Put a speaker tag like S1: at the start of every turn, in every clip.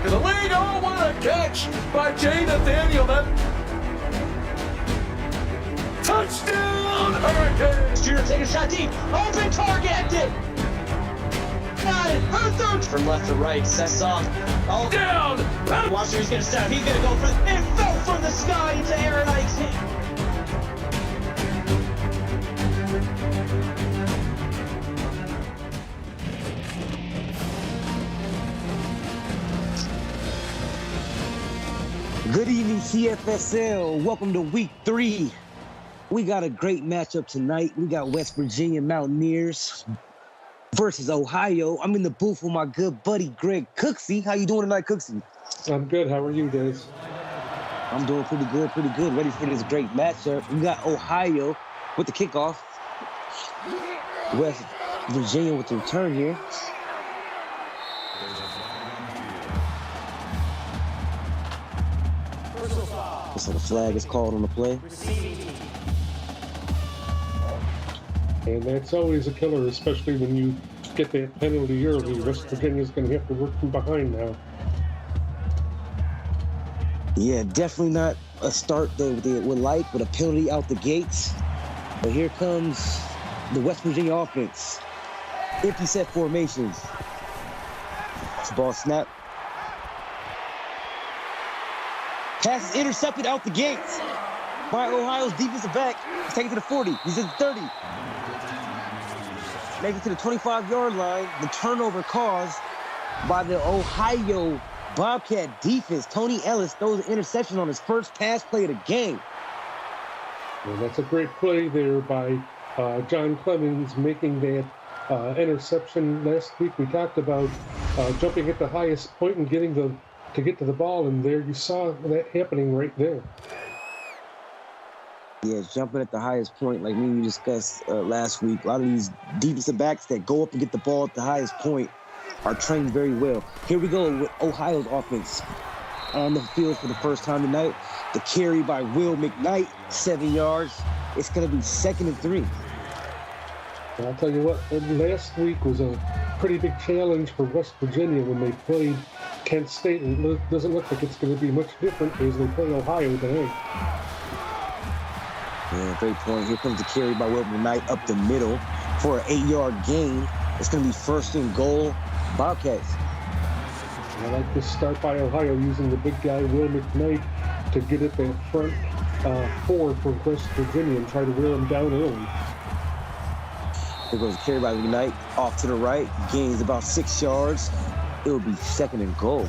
S1: back of the league. Oh, what a catch by Jay Nathaniel. That touchdown, Hurricanes.
S2: Junior take a shot deep. Open target. Got it. Herthurge from left to right. Sets off. Oh,
S1: Down.
S2: Watch where he's going to step. He's going to go for it. It fell from the sky into Aaron Ike's hand.
S3: Good evening, CFSL. Welcome to week 3. We got a great matchup tonight. We got West Virginia Mountaineers versus Ohio. I'm in the booth with my good buddy, Greg Cooksey. How you doing tonight, Cooksey?
S4: I'm good. How are you guys?
S3: I'm doing pretty good. Ready for this great matchup. We got Ohio with the kickoff. West Virginia with the return here. So the flag is called on the play.
S4: And that's always a killer, especially when you get that penalty early. West Virginia's going to have to work from behind now.
S3: Yeah, definitely not a start that they would like, with a penalty out the gates. But here comes the West Virginia offense. Empty set formations. Ball snap. Pass is intercepted out the gates by Ohio's defensive back. He's taken to the 40. He's at the 30. Makes it to the 25-yard line. The turnover caused by the Ohio Bobcat defense. Tony Ellis throws an interception on his first pass play of the game.
S4: And that's a great play there by John Clemens, making that interception last week. We talked about jumping at the highest point and getting to get to the ball, and there you saw that happening right there.
S3: Yeah, jumping at the highest point, like we discussed last week. A lot of these defensive backs that go up and get the ball at the highest point are trained very well. Here we go with Ohio's offense on the field for the first time tonight. The carry by Will McKnight, 7 yards. It's going to be 2nd and 3.
S4: And I'll tell you what, last week was a pretty big challenge for West Virginia when they played Kent State, and it doesn't look like it's going to be much different as they play Ohio tonight.
S3: Yeah, great point. Here comes the carry by Will McKnight up the middle for an 8-yard gain. It's going to be 1st and goal, Bobcats.
S4: I like this start by Ohio using the big guy, Will McKnight, to get at that front 4 for West Virginia and try to wear them down early.
S3: Here goes the carry by McKnight off to the right. Gains about 6 yards. It will be 2nd and goal.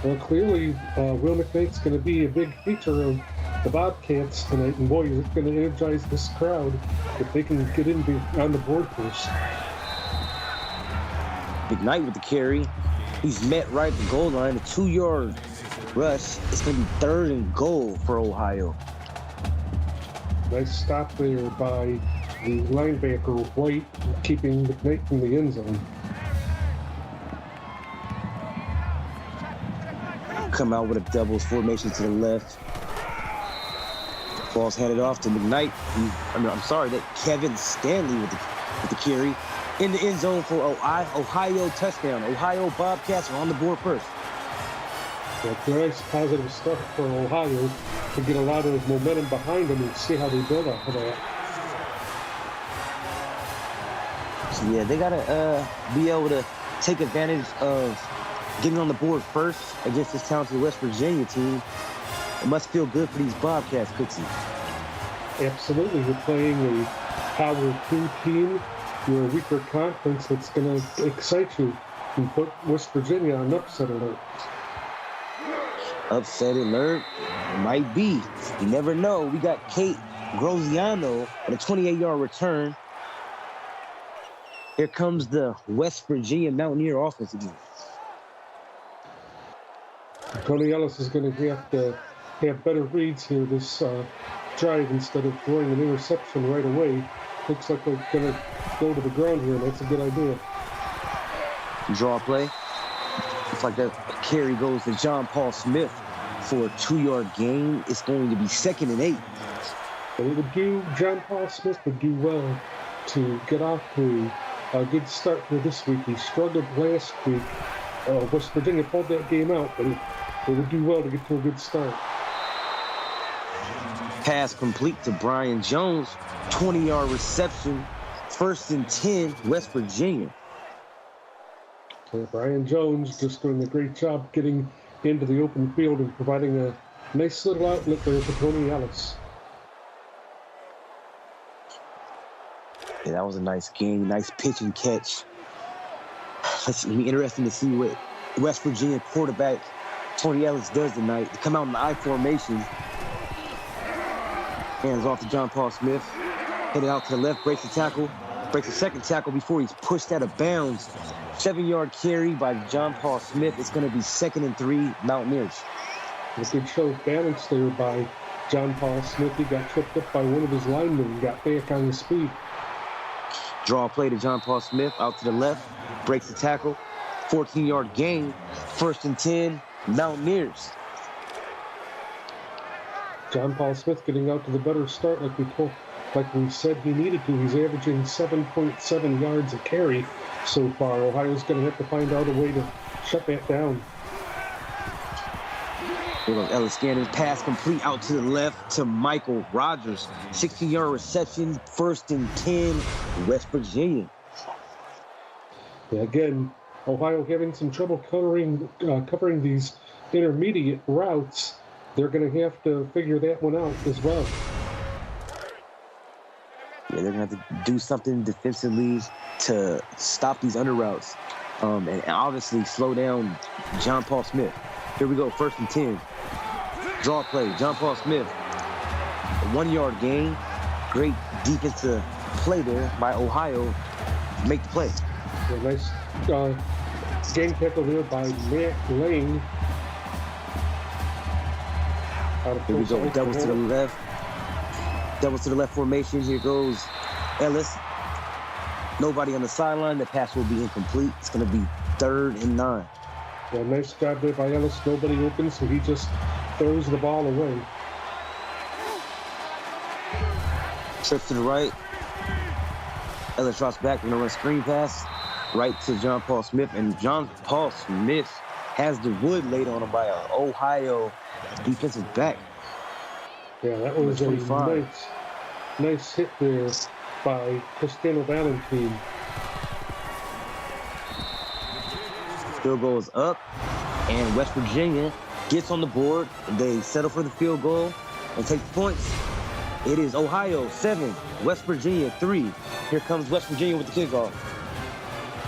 S4: Well, clearly, Will McKnight's going to be a big feature of the Bobcats tonight, and boy, is it going to energize this crowd if they can get in on the board first.
S3: McKnight with the carry. He's met right at the goal line. A 2-yard rush. It's going to be 3rd and goal for Ohio.
S4: Nice stop there by the linebacker, White, keeping McKnight from the end zone.
S3: Come out with a doubles formation to the left. Ball's handed off to McKnight. That Kevin Stanley with the carry in the end zone for Ohio touchdown. Ohio Bobcats are on the board first.
S4: That's nice positive stuff for Ohio to get a lot of momentum behind them and see how they build off of that.
S3: So yeah, they gotta be able to take advantage of getting on the board first against this talented West Virginia team. It must feel good for these Bobcats, Cooksey.
S4: Absolutely. You're playing a Power 2 team. You're a weaker conference that's going to excite you and put West Virginia on upset alert.
S3: Upset alert? Might be. You never know. We got Kate Groziano at a 28-yard return. Here comes the West Virginia Mountaineer offense again.
S4: Tony Ellis is going to have to have better reads here this drive instead of throwing an interception right away. Looks like they're going to go to the ground here, and that's a good idea.
S3: Draw play. Looks like that carry goes to John Paul Smith for a 2-yard gain. It's going to be 2nd and 8.
S4: And it would do, John Paul Smith would do well to get off to a good start for this week. He struggled last week West Virginia pulled that game out, but it would do well to get to a good start.
S3: Pass complete to Brian Jones. 20-yard reception. 1st and 10, West Virginia.
S4: Yeah, Brian Jones just doing a great job getting into the open field and providing a nice little outlet there for Tony Ellis.
S3: Yeah, that was a nice game. Nice pitch and catch. It's going to be interesting to see what West Virginia quarterback Tony Ellis does tonight. To come out in the I formation. Hands off to John Paul Smith. Headed out to the left, breaks the tackle. Breaks the second tackle before he's pushed out of bounds. 7-yard carry by John Paul Smith. It's going to be 2nd and 3, Mountaineers.
S4: A good show of balance there by John Paul Smith. He got tripped up by one of his linemen and got back on his feet.
S3: Draw play to John Paul Smith out to the left. Breaks the tackle. 14-yard gain. 1st and 10, Mountaineers.
S4: John Paul Smith getting out to the better start like we said he needed to. He's averaging 7.7 yards a carry so far. Ohio's going to have to find out a way to shut that down.
S3: Here goes Ellis Gannon. Pass complete out to the left to Michael Rogers. 16-yard reception. 1st and 10, West Virginia.
S4: Yeah, again, Ohio having some trouble covering these intermediate routes. They're going to have to figure that one out as well.
S3: Yeah, they're going to have to do something defensively to stop these under routes and obviously slow down John Paul Smith. Here we go, 1st and 10. Draw play, John Paul Smith. A 1-yard gain. Great defensive play there by Ohio. Make the play.
S4: Yeah, nice gang tackle there by Matt Lane.
S3: Here we go, doubles to the left. Doubles to the left formation. Here goes Ellis. Nobody on the sideline. The pass will be incomplete. It's going to be 3rd and 9.
S4: Yeah, nice job there by Ellis. Nobody open, so he just throws the ball away.
S3: Trips to the right. Ellis drops back. We're going to run a screen pass right to John Paul Smith. And John Paul Smith has the wood laid on him by an Ohio defensive back.
S4: Yeah, that was a nice hit there by Cristiano Valentine.
S3: Field goal is up, and West Virginia gets on the board. They settle for the field goal and take the points. It is Ohio 7, West Virginia 3. Here comes West Virginia with the kickoff.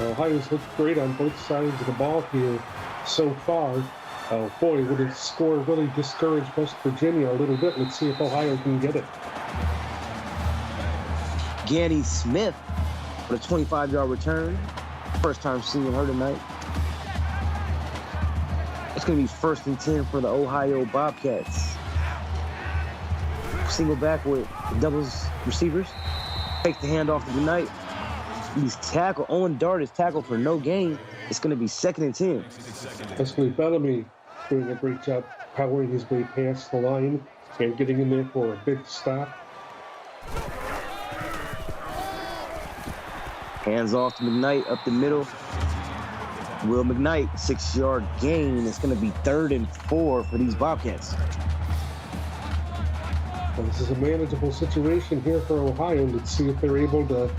S4: Ohio's looked great on both sides of the ball here so far. Boy, would a score really discourage West Virginia a little bit. Let's see if Ohio can get it.
S3: Ganny Smith with a 25-yard return. First time seeing her tonight. It's going to be 1st and 10 for the Ohio Bobcats. Single back with doubles receivers. Take the handoff to the night. He's tackled. Owen Dart is tackled for no gain. It's going to be 2nd and 10.
S4: Wesley Bellamy doing a great job powering his way past the line and getting in there for a big stop.
S3: Hands off to McKnight up the middle. Will McKnight, 6-yard gain. It's going to be 3rd and 4 for these Bobcats.
S4: Well, this is a manageable situation here for Ohio. Let's see if they're able to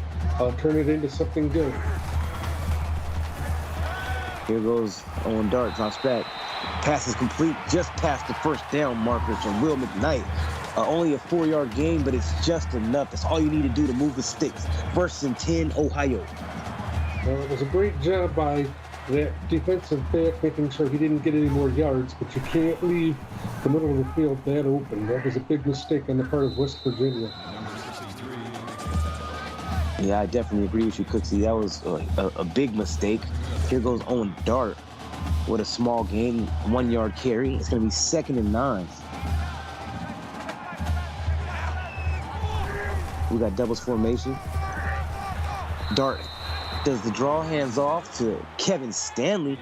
S4: turn it into something good.
S3: Here goes Owen Dart, drops back. Pass is complete, just past the 1st down marker from Will McKnight. Only a 4-yard gain, but it's just enough. That's all you need to do to move the sticks. 1st and 10, Ohio.
S4: Well, it was a great job by that defensive back making sure he didn't get any more yards, but you can't leave the middle of the field that open. That was a big mistake on the part of West Virginia.
S3: Yeah, I definitely agree with you, Cooksey. That was a big mistake. Here goes Owen Dart with a small gain, 1-yard carry. It's going to be 2nd and 9. We got doubles formation. Dart does the draw, hands off to Kevin Stanley.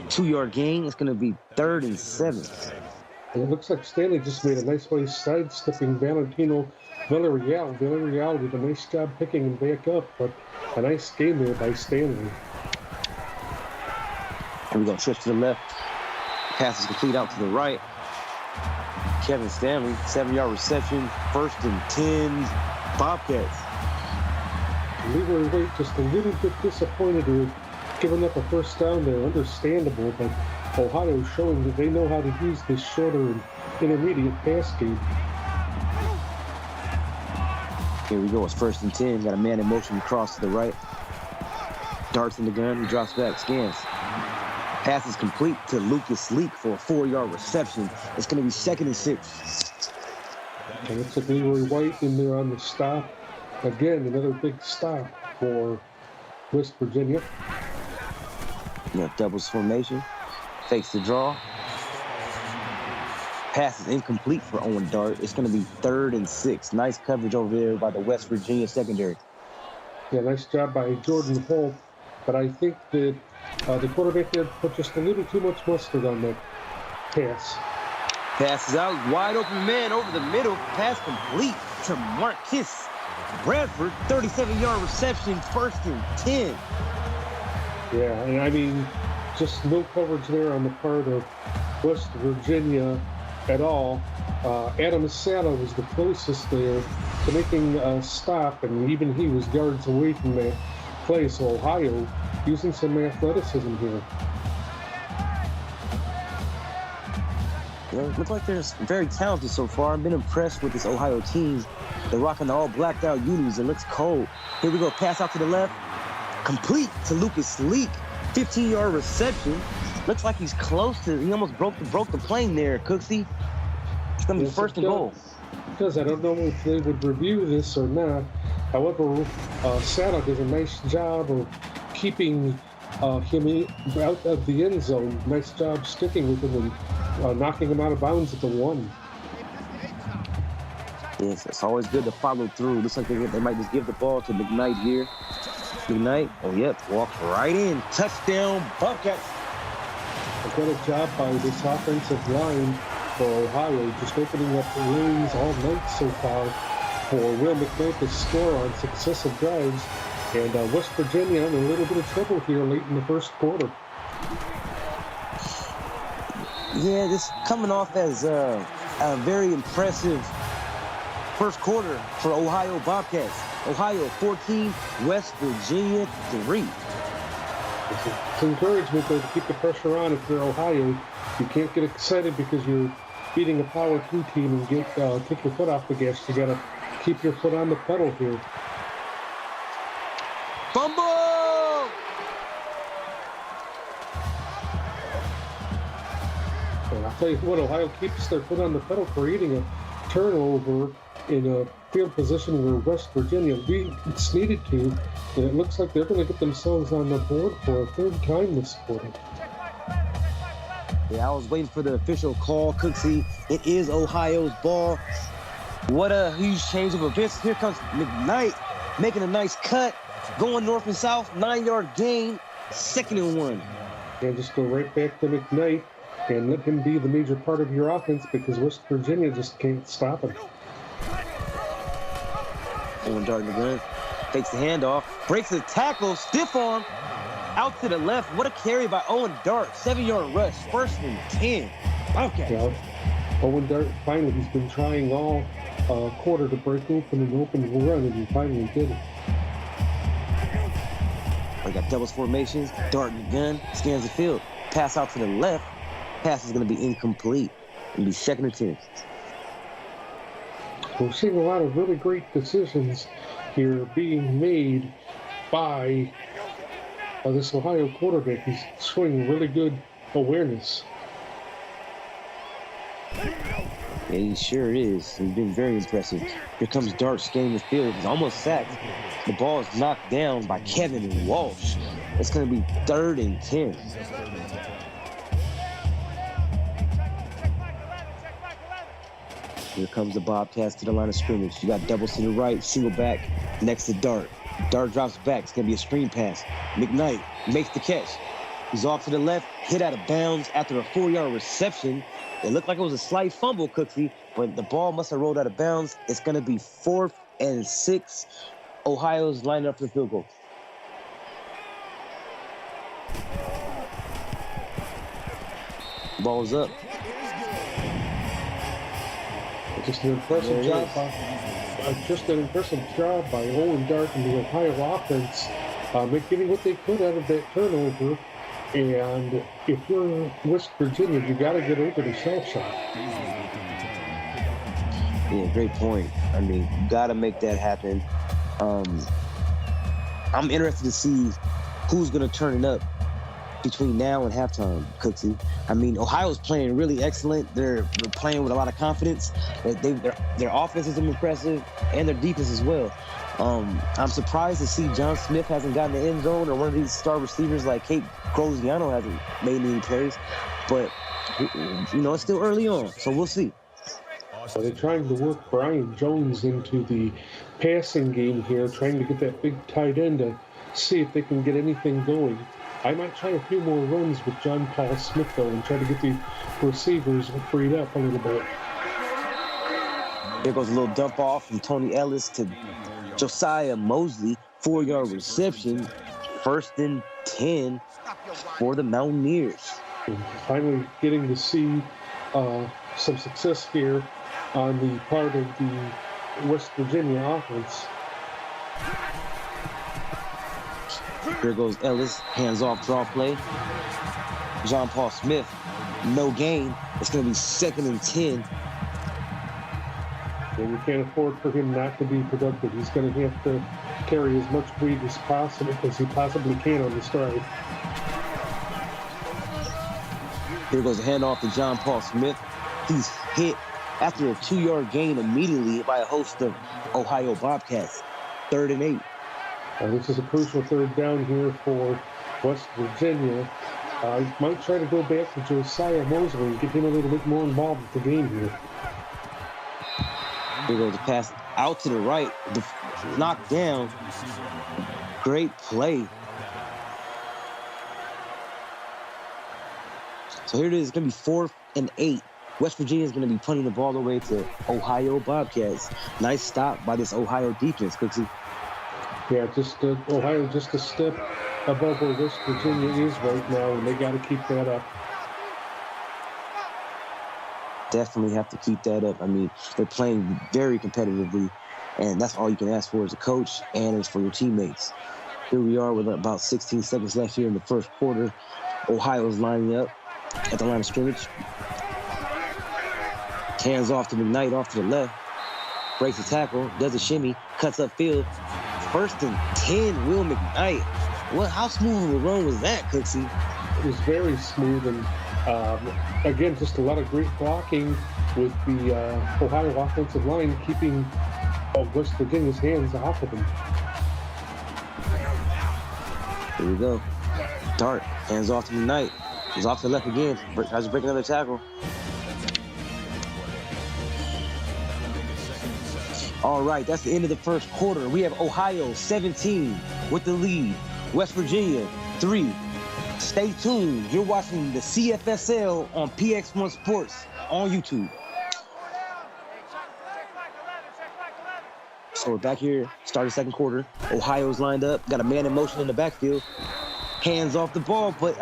S3: 2-yard gain. It's going to be 3rd and 7.
S4: And it looks like Stanley just made a nice way sidestepping Valentino Villarreal. Villarreal did a nice job picking him back up, but a nice game there by Stanley.
S3: Here we go, trips to the left. Pass is complete out to the right. Kevin Stanley, 7-yard reception, 1st and 10, Bobcats.
S4: Leroy White just a little bit disappointed with giving up a first down there. Understandable, but Ohio showing that they know how to use this shorter and intermediate pass game.
S3: Here we go, it's 1st and 10. Got a man in motion across to the right. Darts in the gun, he drops back, scans. Pass is complete to Lucas Leak for a 4-yard reception. It's going to be 2nd and 6.
S4: And it's like Leroy White in there on the stop. Again, another big stop for West Virginia.
S3: Yeah, doubles formation. Fakes the draw. Pass is incomplete for Owen Dart. It's going to be 3rd and 6. Nice coverage over there by the West Virginia secondary.
S4: Yeah, nice job by Jordan Holt. But I think that the quarterback there put just a little too much mustard on that pass.
S3: Passes out, wide open man over the middle. Pass complete to Marcus Bradford. 37-yard reception, 1st and 10.
S4: Yeah, and I mean, just no coverage there on the part of West Virginia at all. Adam Sala was the closest there to making a stop, and even he was yards away from that play. So Ohio using some athleticism here.
S3: You know, it looks like they're very talented so far. I've been impressed with this Ohio team. They're rocking the all blacked out unis. It looks cold. Here we go. Pass out to the left. Complete to Lucas Leak. 15-yard reception. Looks like he's close to. He almost broke the plane there, Cooksey. It's gonna be 1st and goal.
S4: Because I don't know if they would review this or not. However, Sala does a nice job of keeping him out of the end zone. Nice job sticking with him and knocking him out of bounds at the 1.
S3: Yes, it's always good to follow through. Looks like they might just give the ball to McKnight here. McKnight, oh yep, walks right in. Touchdown, Bobcats.
S4: A good job by this offensive line for Ohio, just opening up the lanes all night so far for Will McKnight to score on successive drives. And West Virginia in a little bit of trouble here late in the 1st quarter.
S3: Yeah, this coming off as a very impressive 1st quarter for Ohio Bobcats. Ohio 14, West Virginia 3.
S4: It's encouragement though to keep the pressure on if you're Ohio. You can't get excited because you're beating a Power 2 team and take your foot off the gas. You gotta keep your foot on the pedal here.
S3: Fumble!
S4: And I'll tell you what, Ohio keeps their foot on the pedal, creating a turnover in a field position where West Virginia it's needed to, and it looks like they're going to get themselves on the board for a 3rd time this quarter.
S3: Yeah, I was waiting for the official call, Cooksey. It is Ohio's ball. What a huge change of events. Here comes McKnight making a nice cut, going north and south, 9-yard gain, 2nd and 1.
S4: And just go right back to McKnight and let him be the major part of your offense because West Virginia just can't stop him.
S3: Owen Dart in the gun, fakes the handoff, breaks the tackle, stiff arm, out to the left. What a carry by Owen Dart, 7-yard rush, 1st and 10. Okay.
S4: Yeah. Owen Dart, finally, he's been trying all quarter to break open an open run, and he finally did it.
S3: We got doubles formations, Dart in the gun, scans the field, pass out to the left. Pass is going to be incomplete. It'll be 2nd and 10.
S4: We're seeing a lot of really great decisions here being made by this Ohio quarterback. He's showing really good awareness.
S3: Yeah, he sure is. He's been very impressive. Here comes Dart scanning the field. He's almost sacked. The ball is knocked down by Kevin Walsh. It's going to be 3rd and 10. Here comes the Bobcats to the line of scrimmage. You got doubles to the right, single back next to Dart. Dart drops back. It's going to be a screen pass. McKnight makes the catch. He's off to the left, hit out of bounds after a 4-yard reception. It looked like it was a slight fumble, Cooksey, but the ball must have rolled out of bounds. It's going to be 4th and 6. Ohio's lining up for the field goal. Ball's up.
S4: Just an impressive job by Owen Dart and the Ohio offense, getting what they could out of that turnover. And if you're West Virginia, you got to get over the shell shot.
S3: Yeah, great point. I mean, you got to make that happen. I'm interested to see who's going to turn it up between now and halftime, Cooksey. I mean, Ohio's playing really excellent. They're playing with a lot of confidence. Their offense is impressive, and their defense as well. I'm surprised to see John Smith hasn't gotten the end zone, or one of these star receivers like Kate Groziano hasn't made any plays. But, it's still early on, so we'll see.
S4: So they're trying to work Brian Jones into the passing game here, trying to get that big tight end to see if they can get anything going. I might try a few more runs with John Paul Smith, though, and try to get the receivers freed up a little bit.
S3: There goes a little dump off from Tony Ellis to Josiah Mosley. 4-yard reception. 1st and 10 for the Mountaineers.
S4: And finally getting to see some success here on the part of the West Virginia offense.
S3: Here goes Ellis, hands off, draw play. John Paul Smith, no gain. It's going to be 2nd and 10.
S4: And we can't afford for him not to be productive. He's going to have to carry as much weight as he possibly can on the stride.
S3: Here goes a handoff to John Paul Smith. He's hit after a 2-yard gain immediately by a host of Ohio Bobcats. 3rd and 8.
S4: This is a crucial 3rd down here for West Virginia. I might try to go back to Josiah Mosley and get him a little bit more involved with the game here.
S3: Here goes the pass out to the right. Knocked down. Great play. So here it is. It's going to be 4th and 8. West Virginia is going to be punting the ball away to Ohio Bobcats. Nice stop by this Ohio defense, Cooksey.
S4: Yeah, Ohio just a step above where West Virginia is right now, and they got to keep that up.
S3: Definitely have to keep that up. I mean, they're playing very competitively, and that's all you can ask for as a coach and as for your teammates. Here we are with about 16 seconds left here in the first quarter. Ohio's lining up at the line of scrimmage. Hands off to McKnight, off to the left. Breaks the tackle, does a shimmy, cuts upfield. 1st and 10, Will McKnight. How smooth of a run was that, Cooksey?
S4: It was very smooth, and again, just a lot of great blocking with the Ohio offensive line keeping West Virginia's hands off of him.
S3: Here we go. Dart, hands off to McKnight. He's off to the left again. Tries to break another tackle. All right, that's the end of the first quarter. We have Ohio 17 with the lead. West Virginia 3. Stay tuned. You're watching the CFSL on PX1 Sports on YouTube. So we're back here, start the second quarter. Ohio's lined up, got a man in motion in the backfield. Hands off the ball, but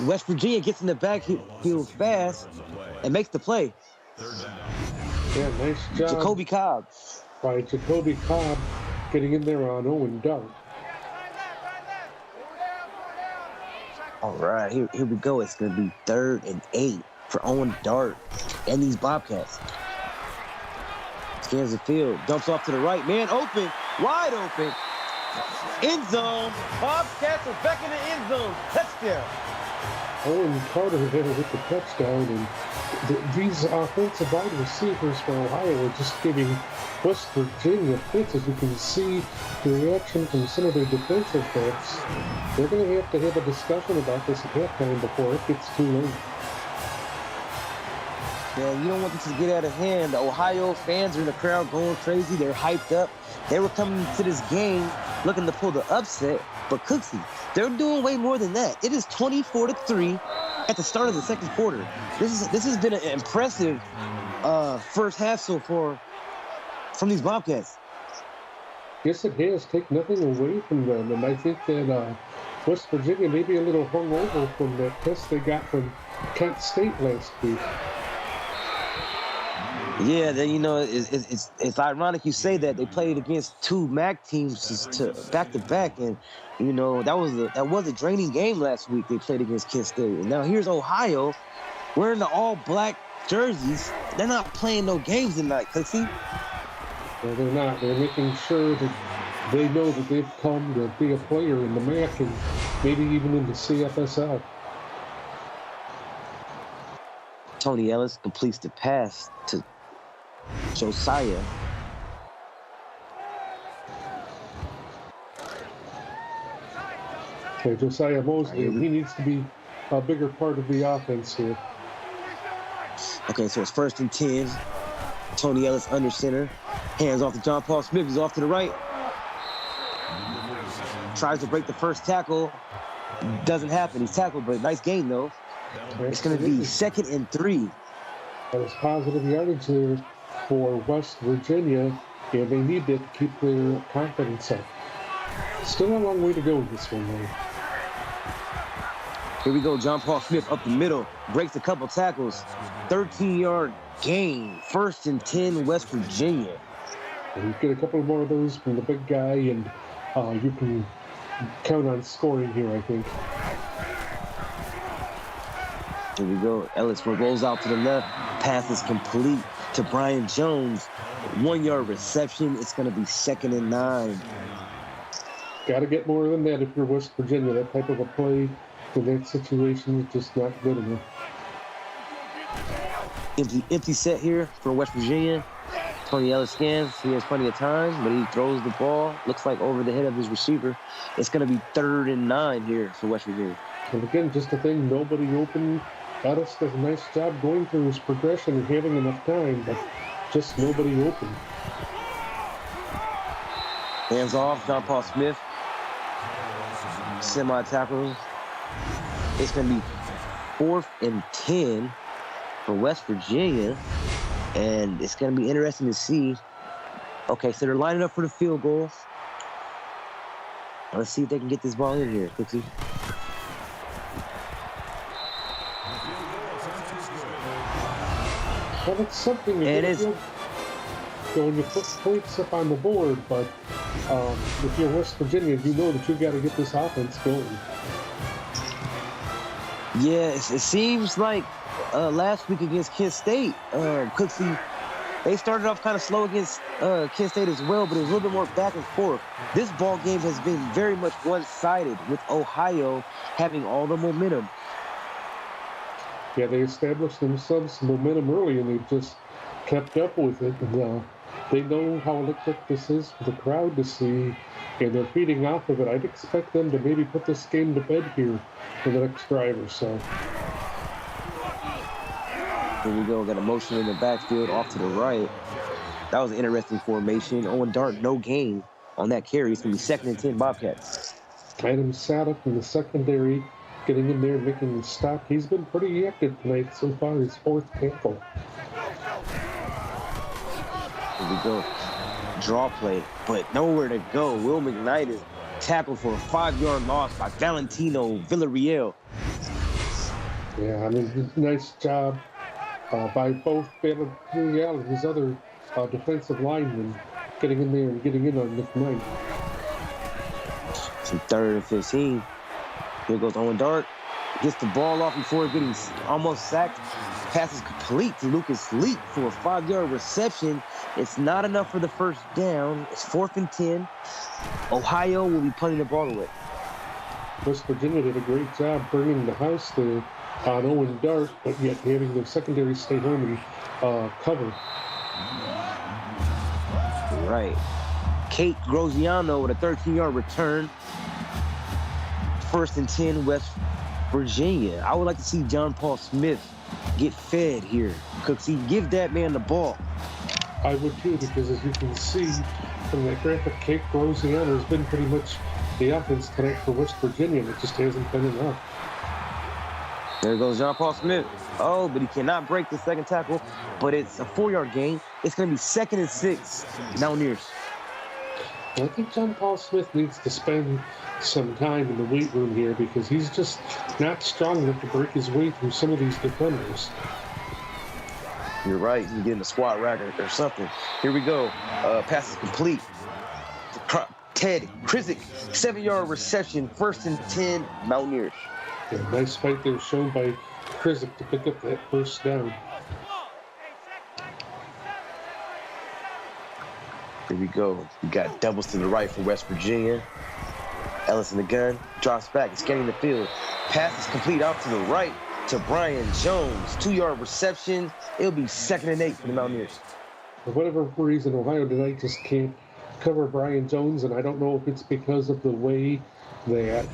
S3: West Virginia gets in the backfield fast and makes the play.
S4: Yeah, nice job.
S3: Jacoby Cobb.
S4: By Jacoby Cobb getting in there on Owen Dart.
S3: All right, here we go. It's going to be 3rd and 8 for Owen Dart and these Bobcats. Scans the field, dumps off to the right. Man open, wide open. End zone. Bobcats are back in the end zone. Touchdown.
S4: Owen Carter there with the touchdown, and these offensive wide receivers for Ohio are just giving West Virginia fits. As you can see the reaction from some of their defensive backs. They're going to have a discussion about this at halftime before it gets too late.
S3: Man, you don't want this to get out of hand. The Ohio fans are in the crowd going crazy. They're hyped up. They were coming to this game looking to pull the upset, but Cooksey, they're doing way more than that. It is 24-3 at the start of the second quarter. This has been an impressive first half so far from these Bobcats.
S4: Yes, it has. Take nothing away from them, and I think that West Virginia may be a little hungover from that test they got from Kent State last week.
S3: Yeah, then it's ironic you say that. They played against two MAC teams to back to back, and that was a draining game last week. They played against Kent State, and now here's Ohio wearing the all black jerseys. They're not playing no games tonight, see?
S4: No, they're not. They're making sure that they know that they've come to be a player in the MAC and maybe even in the CFSL.
S3: Tony Ellis completes the pass to Josiah.
S4: Okay, Josiah Mosley, he needs to be a bigger part of the offense here.
S3: Okay, so it's 1st and 10. Tony Ellis under center. Hands off to John Paul Smith. He's off to the right. Tries to break the first tackle. Doesn't happen. He's tackled, but nice game, though. It's going to be 2nd and 3.
S4: That was positive yardage there for West Virginia, and they need to keep their confidence up. Still a long way to go in this one, though.
S3: Here we go. John Paul Smith up the middle. Breaks a couple tackles. 13-yard gain. 1st and 10, West Virginia.
S4: And you get a couple more of those from the big guy, and you can count on scoring here, I think.
S3: Here we go. Ellis rolls out to the left. Pass is complete to Brian Jones. 1-yard reception. It's going to be 2nd and 9.
S4: Got to get more than that if you're West Virginia. That type of a play in that situation is just not good enough.
S3: Empty set here for West Virginia. Tony Ellis scans. He has plenty of time, but he throws the ball. Looks like over the head of his receiver. It's going to be 3rd and 9 here for West Virginia.
S4: And again, just a thing, nobody open. Ellis does a nice job going through his progression and having enough time, but just nobody open.
S3: Hands off, John Paul Smith. Semi-tackle. It's going to be 4th and 10 for West Virginia. And it's going to be interesting to see. Okay, so they're lining up for the field goal. Let's see if they can get this ball in here quickly.
S4: Well, it's something
S3: it is.
S4: When you put points up on the board, but if you're West Virginia, you know that you've got to get this offense going.
S3: Yeah, it seems like last week against Kent State, Cooksey, they started off kind of slow against Kent State as well, but it was a little bit more back and forth. This ball game has been very much one-sided, with Ohio having all the momentum.
S4: Yeah, they established themselves some momentum early, and they've just kept up with it. And they know how electric this is for the crowd to see, and they're feeding off of it. I'd expect them to maybe put this game to bed here for the next drive or so.
S3: Here we go. Got a motion in the backfield off to the right. That was an interesting formation. Owen Dart, no gain on that carry. It's going to be 2nd and 10 Bobcats.
S4: Adam Sadek in the secondary, getting in there, making the stop. He's been pretty active tonight so far. His 4th tackle.
S3: Here we go. Draw play, but nowhere to go. Will McKnight is tackled for a 5-yard loss by Valentino Villarreal.
S4: Yeah, I mean, nice job by both Villarreal and his other defensive linemen getting in there and getting in on McKnight.
S3: It's 3rd and 15. Here goes Owen Dart. Gets the ball off before getting almost sacked. Pass is complete to Lucas Leak for a 5-yard reception. It's not enough for the first down. It's 4th and 10. Ohio will be punting the ball away.
S4: West Virginia did a great job bringing the house there on Owen Dart, but yet having their secondary stay home and cover.
S3: Right. Kate Groziano with a 13-yard return. 1st and 10, West Virginia. I would like to see John Paul Smith get fed here. Cooksey, give that man the ball.
S4: I would too, because as you can see from that graphic, Kate Groziano has been pretty much the offense tonight for West Virginia, and it just hasn't been enough.
S3: There goes John Paul Smith. Oh, but he cannot break the second tackle, but it's a 4-yard gain. It's going to be 2nd and 6, Mountaineers.
S4: I think John Paul Smith needs to spend some time in the weight room here because he's just not strong enough to break his way through some of these defenders.
S3: You're right. He's getting a squat rack or something. Here we go. Pass is complete. Ted Krizik, 7-yard reception, 1st and 10, Mountaineers.
S4: Yeah, nice fight there shown by Krizik to pick up that first down.
S3: Here we go. We got doubles to the right for West Virginia. Ellis in the gun. Drops back. It's getting the field. Pass is complete out to the right to Brian Jones. 2-yard reception. It'll be 2nd and 8 for the Mountaineers.
S4: For whatever reason, Ohio tonight just can't cover Brian Jones, and I don't know if it's because of the way that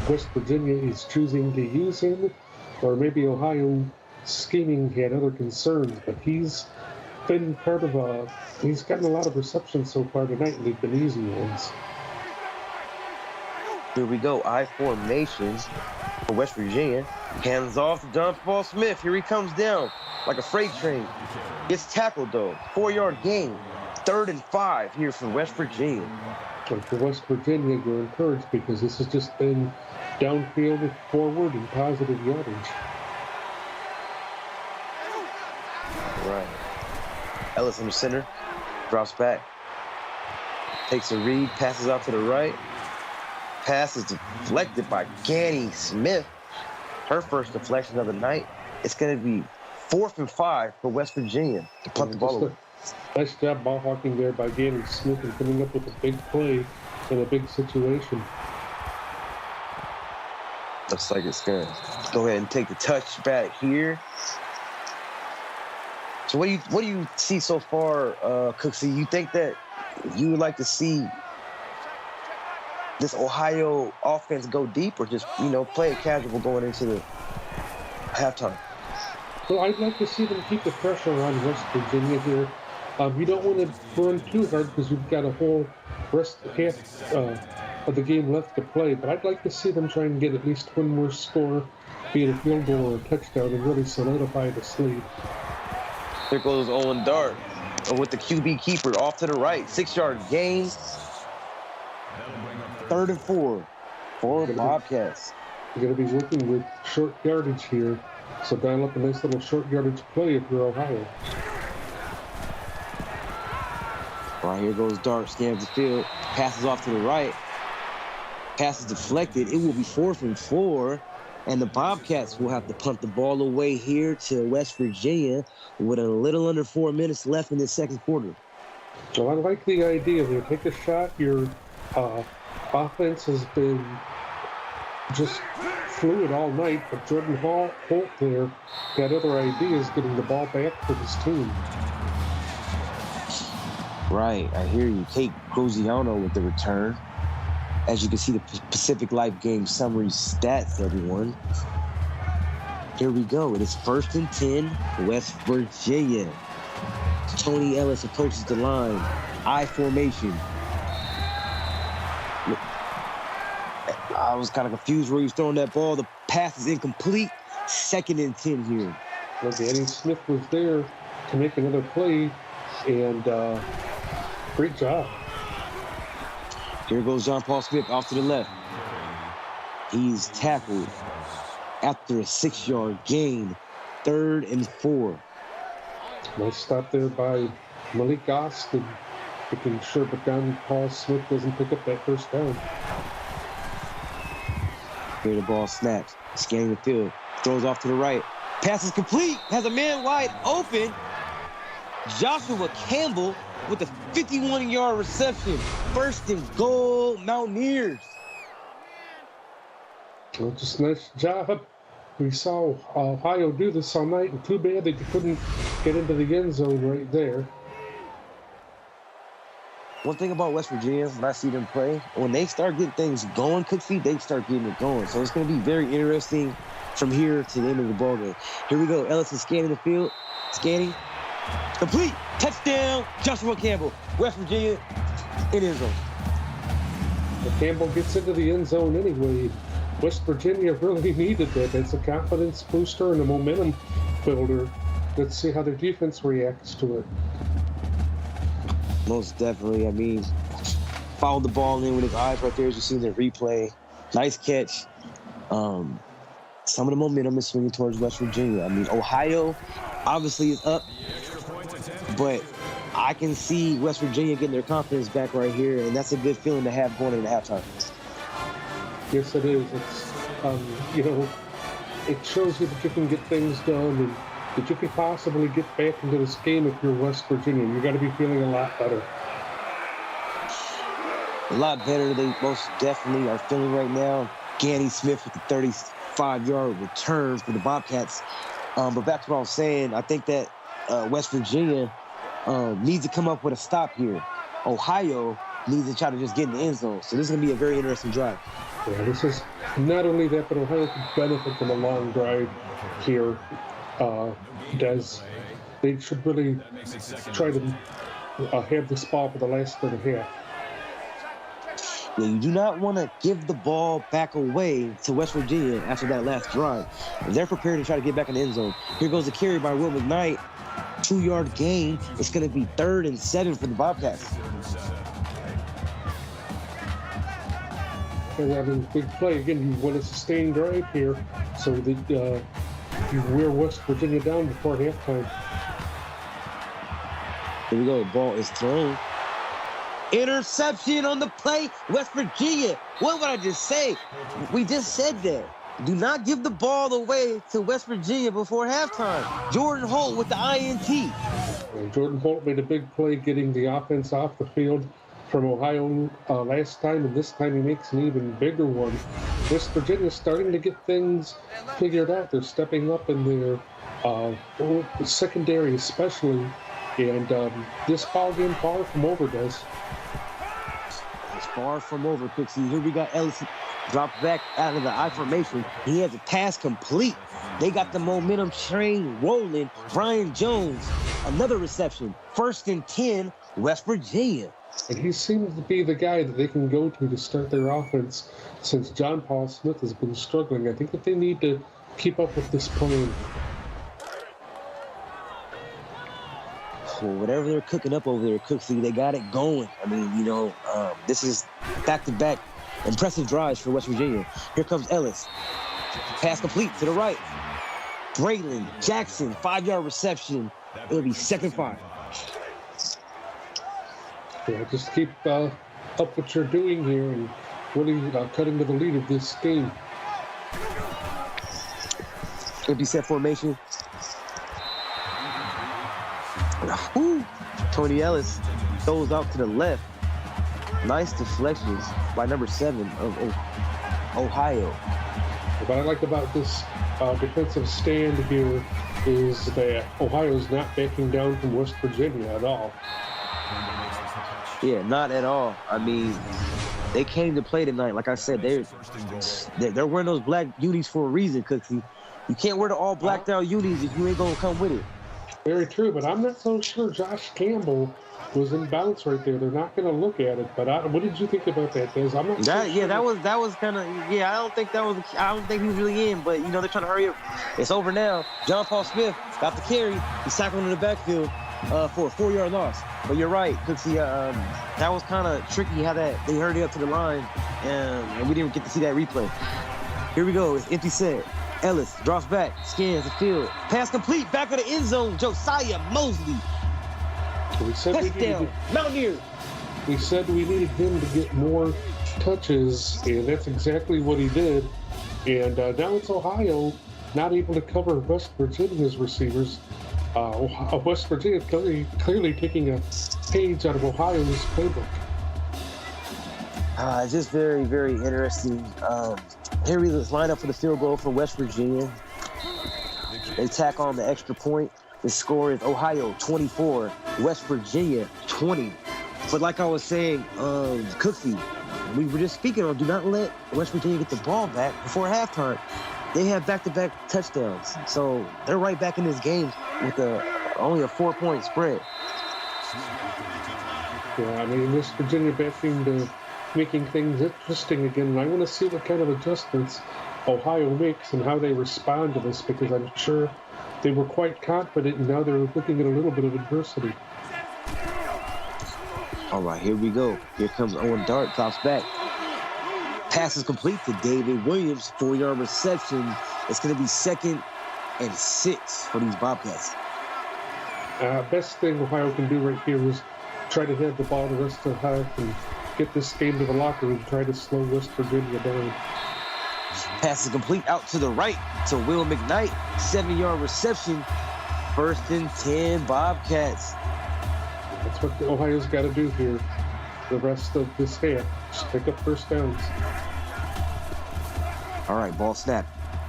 S4: West Virginia is choosing to use him, or maybe Ohio scheming had other concerns, but he's been part of he's gotten a lot of receptions so far tonight, and they've been easy ones.
S3: Here we go. I formation for West Virginia. Hands off to John Paul Smith. Here he comes down like a freight train. Gets tackled though. 4-yard gain. 3rd and 5 here for West Virginia.
S4: But for West Virginia, you're encouraged because this has just been downfield, forward, and positive yardage.
S3: Right. Ellis in the center. Drops back. Takes a read. Passes out to the right. Pass is deflected by Ganny Smith. Her first deflection of the night. It's going to be 4th and 5 for West Virginia to punt the ball away.
S4: Nice job ball hawking there by Ganny Smith and coming up with a big play in a big situation.
S3: Looks like it's going to go ahead and take the touch back here. So what do you see so far, Cooksey? You think that you would like to see this Ohio offense go deep, or just play it casual going into the halftime?
S4: Well, I'd like to see them keep the pressure on West Virginia here. You don't want to run too hard because you've got a whole half of the game left to play. But I'd like to see them try and get at least one more score, be it a field goal or a touchdown, and really solidify the lead.
S3: Here goes Owen Dart with the QB keeper off to the right. 6-yard gain. 3rd and 4 for Bobcats.
S4: You're going to be working with short yardage here. So dial up a nice little short yardage play if you're Ohio.
S3: Right, here goes Dart, scans the field, passes off to the right. Pass is deflected. It will be 4th and 4, and the Bobcats will have to punt the ball away here to West Virginia with a little under 4 minutes left in the second quarter.
S4: So I like the idea there. Take a shot. Your offense has been just fluid all night, but Jordan Holt there got other ideas getting the ball back for his team.
S3: Right, I hear you. Kate Croziano with the return. As you can see, the Pacific Life Game summary stats, everyone. Here we go. It is 1st and 10, West Virginia. Tony Ellis approaches the line. I formation. I was kind of confused where he was throwing that ball. The pass is incomplete. 2nd and 10 here.
S4: Well, Danny Smith was there to make another play, and great job.
S3: Here goes John Paul Smith off to the left. He's tackled after a 6-yard gain. 3rd and 4.
S4: Nice stop there by Malik Austin, making sure that John Paul Smith doesn't pick up that first down.
S3: Here the ball snaps, scanning the field, throws off to the right. Pass is complete, has a man wide open. Joshua Campbell with a 51-yard reception. 1st and goal, Mountaineers.
S4: Well, just nice job. We saw Ohio do this all night, and too bad they couldn't get into the end zone right there.
S3: One thing about West Virginia, when I see them play, when they start getting things going, Cooksey, they start getting it going. So it's going to be very interesting from here to the end of the ballgame. Here we go. Ellis is scanning the field. Scanning. Complete. Touchdown. Joshua Campbell. West Virginia in end zone.
S4: But Campbell gets into the end zone anyway. West Virginia really needed that. It's a confidence booster and a momentum builder. Let's see how their defense reacts to it.
S3: Most definitely. I mean, fouled the ball in with his eyes right there, as you see in the replay. Nice catch. Some of the momentum is swinging towards West Virginia. I mean, Ohio obviously is up, but I can see West Virginia getting their confidence back right here, and that's a good feeling to have going into halftime.
S4: Yes, it is. It's, you know, it shows you that you can get things done and that you can possibly get back into this game if you're West Virginia. You got to be feeling a lot better.
S3: A lot better. They most definitely are feeling right now. Ganny Smith with the 35-yard return for the Bobcats. But back to what I was saying, I think that West Virginia needs to come up with a stop here. Ohio needs to try to just get in the end zone. So this is going to be a very interesting drive.
S4: Yeah, this is not only that, but Ohio could benefit from a long drive here. They should really try to have this ball for the last third and a half.
S3: Yeah, you do not want to give the ball back away to West Virginia after that last drive. They're prepared to try to get back in the end zone. Here goes the carry by Will McKnight. 2-yard gain. It's going to be 3rd and 7 for the Bobcats.
S4: And I mean, big play. Again, you want a sustained drive here so that you wear West Virginia down before halftime.
S3: Here we go. Ball is thrown. Interception on the play. West Virginia. What would I just say? We just said that. Do not give the ball away to West Virginia before halftime. Jordan Holt with the INT.
S4: And Jordan Holt made a big play getting the offense off the field from Ohio last time, and this time he makes an even bigger one. West Virginia starting to get things figured out. They're stepping up in their secondary especially, and this ball game far from over, does.
S3: It's far from over, Pixie. Here we got Ellis drop back out of the I formation. He has a pass complete. They got the momentum train rolling. Brian Jones, another reception. 1st and 10, West Virginia.
S4: And he seems to be the guy that they can go to start their offense since John Paul Smith has been struggling. I think that they need to keep up with this plan.
S3: Well, whatever they're cooking up over there, Cooksey, they got it going. I mean, you know, this is back-to-back impressive drives for West Virginia. Here comes Ellis. Pass complete to the right. Braylon Jackson, 5-yard reception. It'll be 2nd 5.
S4: Yeah, just keep up what you're doing here and really cutting to the lead of this game.
S3: It'll be set formation. Woo. Tony Ellis goes out to the left. Nice deflections by number 7 of Ohio.
S4: What I like about this defensive stand here is that Ohio's not backing down from West Virginia at all.
S3: Yeah, not at all. I mean, they came to play tonight. Like I said, they're wearing those black unis for a reason, Cooksey. You can't wear the all blacked out unis if you ain't gonna come with it.
S4: Very true, but I'm not so sure Josh Campbell was in bounds right there. They're not going to look at it. But what did you think about that, Des? I'm not.
S3: That was kind of. Yeah, I don't think he was really in. But you know, they're trying to hurry up. It's over now. John Paul Smith got the carry. He's tackled in the backfield for a 4-yard loss. But you're right, Cooksey. That was kind of tricky how that they hurried up to the line, and we didn't get to see that replay. Here we go. It's empty set. Ellis drops back, scans the field. Pass complete, back of the end zone. Josiah Mosley. Touchdown, Mountaineers.
S4: We said we needed him to get more touches, and that's exactly what he did. And now it's Ohio not able to cover West Virginia's receivers. West Virginia clearly taking a page out of Ohio's playbook.
S3: It's just very, very interesting. Here we line up for the field goal for West Virginia. They tack on the extra point. The score is Ohio 24, West Virginia 20. But like I was saying, Cooksey, we were just speaking on, do not let West Virginia get the ball back before halftime. They have back-to-back touchdowns. So they're right back in this game with only a 4-point spread.
S4: Yeah, I mean, West Virginia back into making things interesting again. And I want to see what kind of adjustments Ohio makes and how they respond to this, because I'm sure they were quite confident, and now they're looking at a little bit of adversity.
S3: All right, here we go. Here comes Owen Dart, drops back. Pass is complete to David Williams, 4-yard reception. It's going to be 2nd and 6 for these Bobcats.
S4: Best thing Ohio can do right here is try to have the ball the rest of the half and get this game to the locker room, try to slow West Virginia down.
S3: Pass is complete out to the right to Will McKnight, 7-yard reception. 1st and 10 Bobcats.
S4: That's what Ohio's got to do here the rest of this half. Just pick up first downs.
S3: All right, ball snap.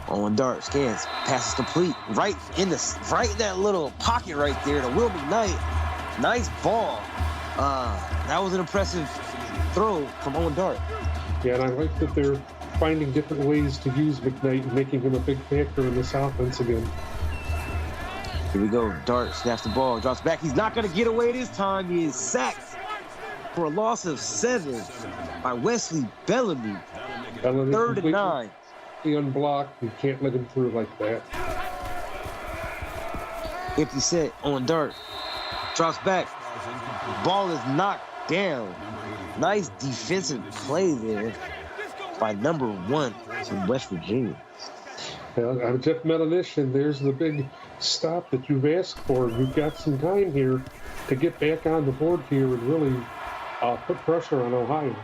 S3: Owen Dart scans. Pass is complete. Right in that little pocket right there to Will McKnight. Nice ball. That was an impressive throw from Owen Dart.
S4: Yeah, and I like that they're finding different ways to use McKnight and making him a big factor in this offense again.
S3: Here we go. Dart snaps the ball, drops back. He's not going to get away this time. He is sacked for a loss of 7 by Wesley Bellamy. 3rd and 9.
S4: He unblocked. You can't let him through like that.
S3: Empty set on Dart. Drops back. Ball is knocked down. Nice defensive play there by number 1 from West Virginia.
S4: I'm Jeff Melanich, and there's the big stop that you've asked for. You've got some time here to get back on the board here and really put pressure on Ohio.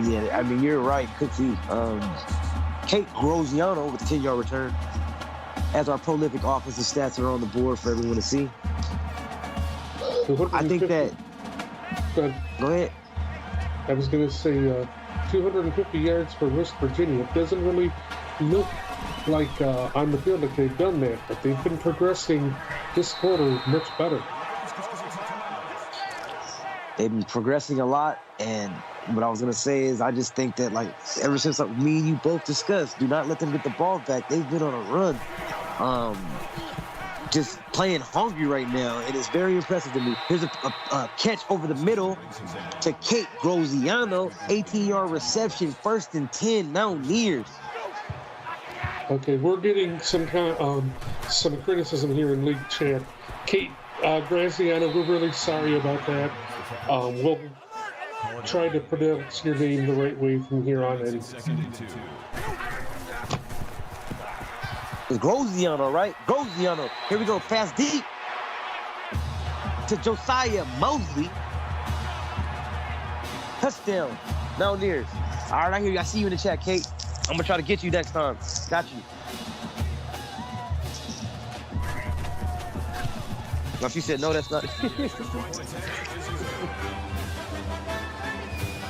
S3: Yeah, I mean, you're right, Cooksey. Kate Groziano with the 10-yard return. As our prolific offensive stats are on the board for everyone to see. I think that... Go ahead.
S4: I was going to say 250 yards for West Virginia. It doesn't really look like on the field like they've done that, but they've been progressing this quarter much better.
S3: They've been progressing a lot, and what I was going to say is I just think that, like, ever since me and you both discussed, do not let them get the ball back. They've been on a run. Just playing hungry right now, and it's very impressive to me. Here's a catch over the middle to Kate Groziano, 18-yard reception, 1st and 10, Mountaineers.
S4: Okay, we're getting some criticism here in league chat. Kate Graziano, we're really sorry about that. We'll try to pronounce your name the right way from here on in.
S3: It's Groziano, right? Groziano. Here we go. Pass deep to Josiah Mosley. Touchdown. Mountaineers. All right, I hear you. I see you in the chat, Kate. I'm going to try to get you next time. Got you. No, she said, no, that's not.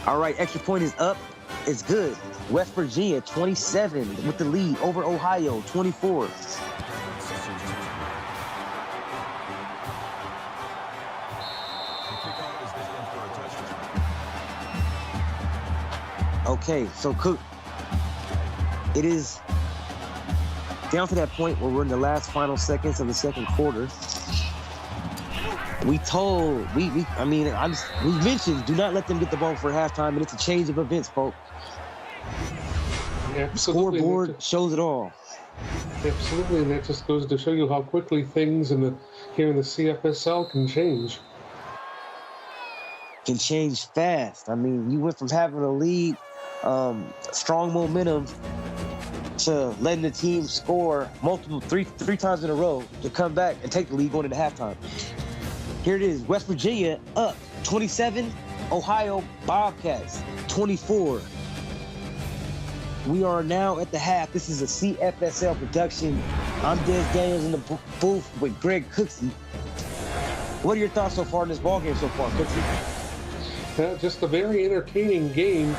S3: All right, extra point is up. It's good. West Virginia, 27 with the lead over Ohio, 24. Okay, so Cook, it is down to that point where we're in the last final seconds of the second quarter. We mentioned do not let them get the ball for halftime, and it's a change of events, folks.
S4: Absolutely.
S3: Scoreboard shows it all.
S4: Absolutely, and that just goes to show you how quickly things here in the CFSL can change.
S3: Can change fast. I mean, you went from having a lead, strong momentum, to letting the team score three times in a row to come back and take the lead going into halftime. Here it is, West Virginia up 27, Ohio Bobcats 24. We are now at the half. This is a CFSL production. I'm Des Daniels in the booth with Greg Cooksey. What are your thoughts so far in this ballgame so far, Cooksey?
S4: Just a very entertaining game.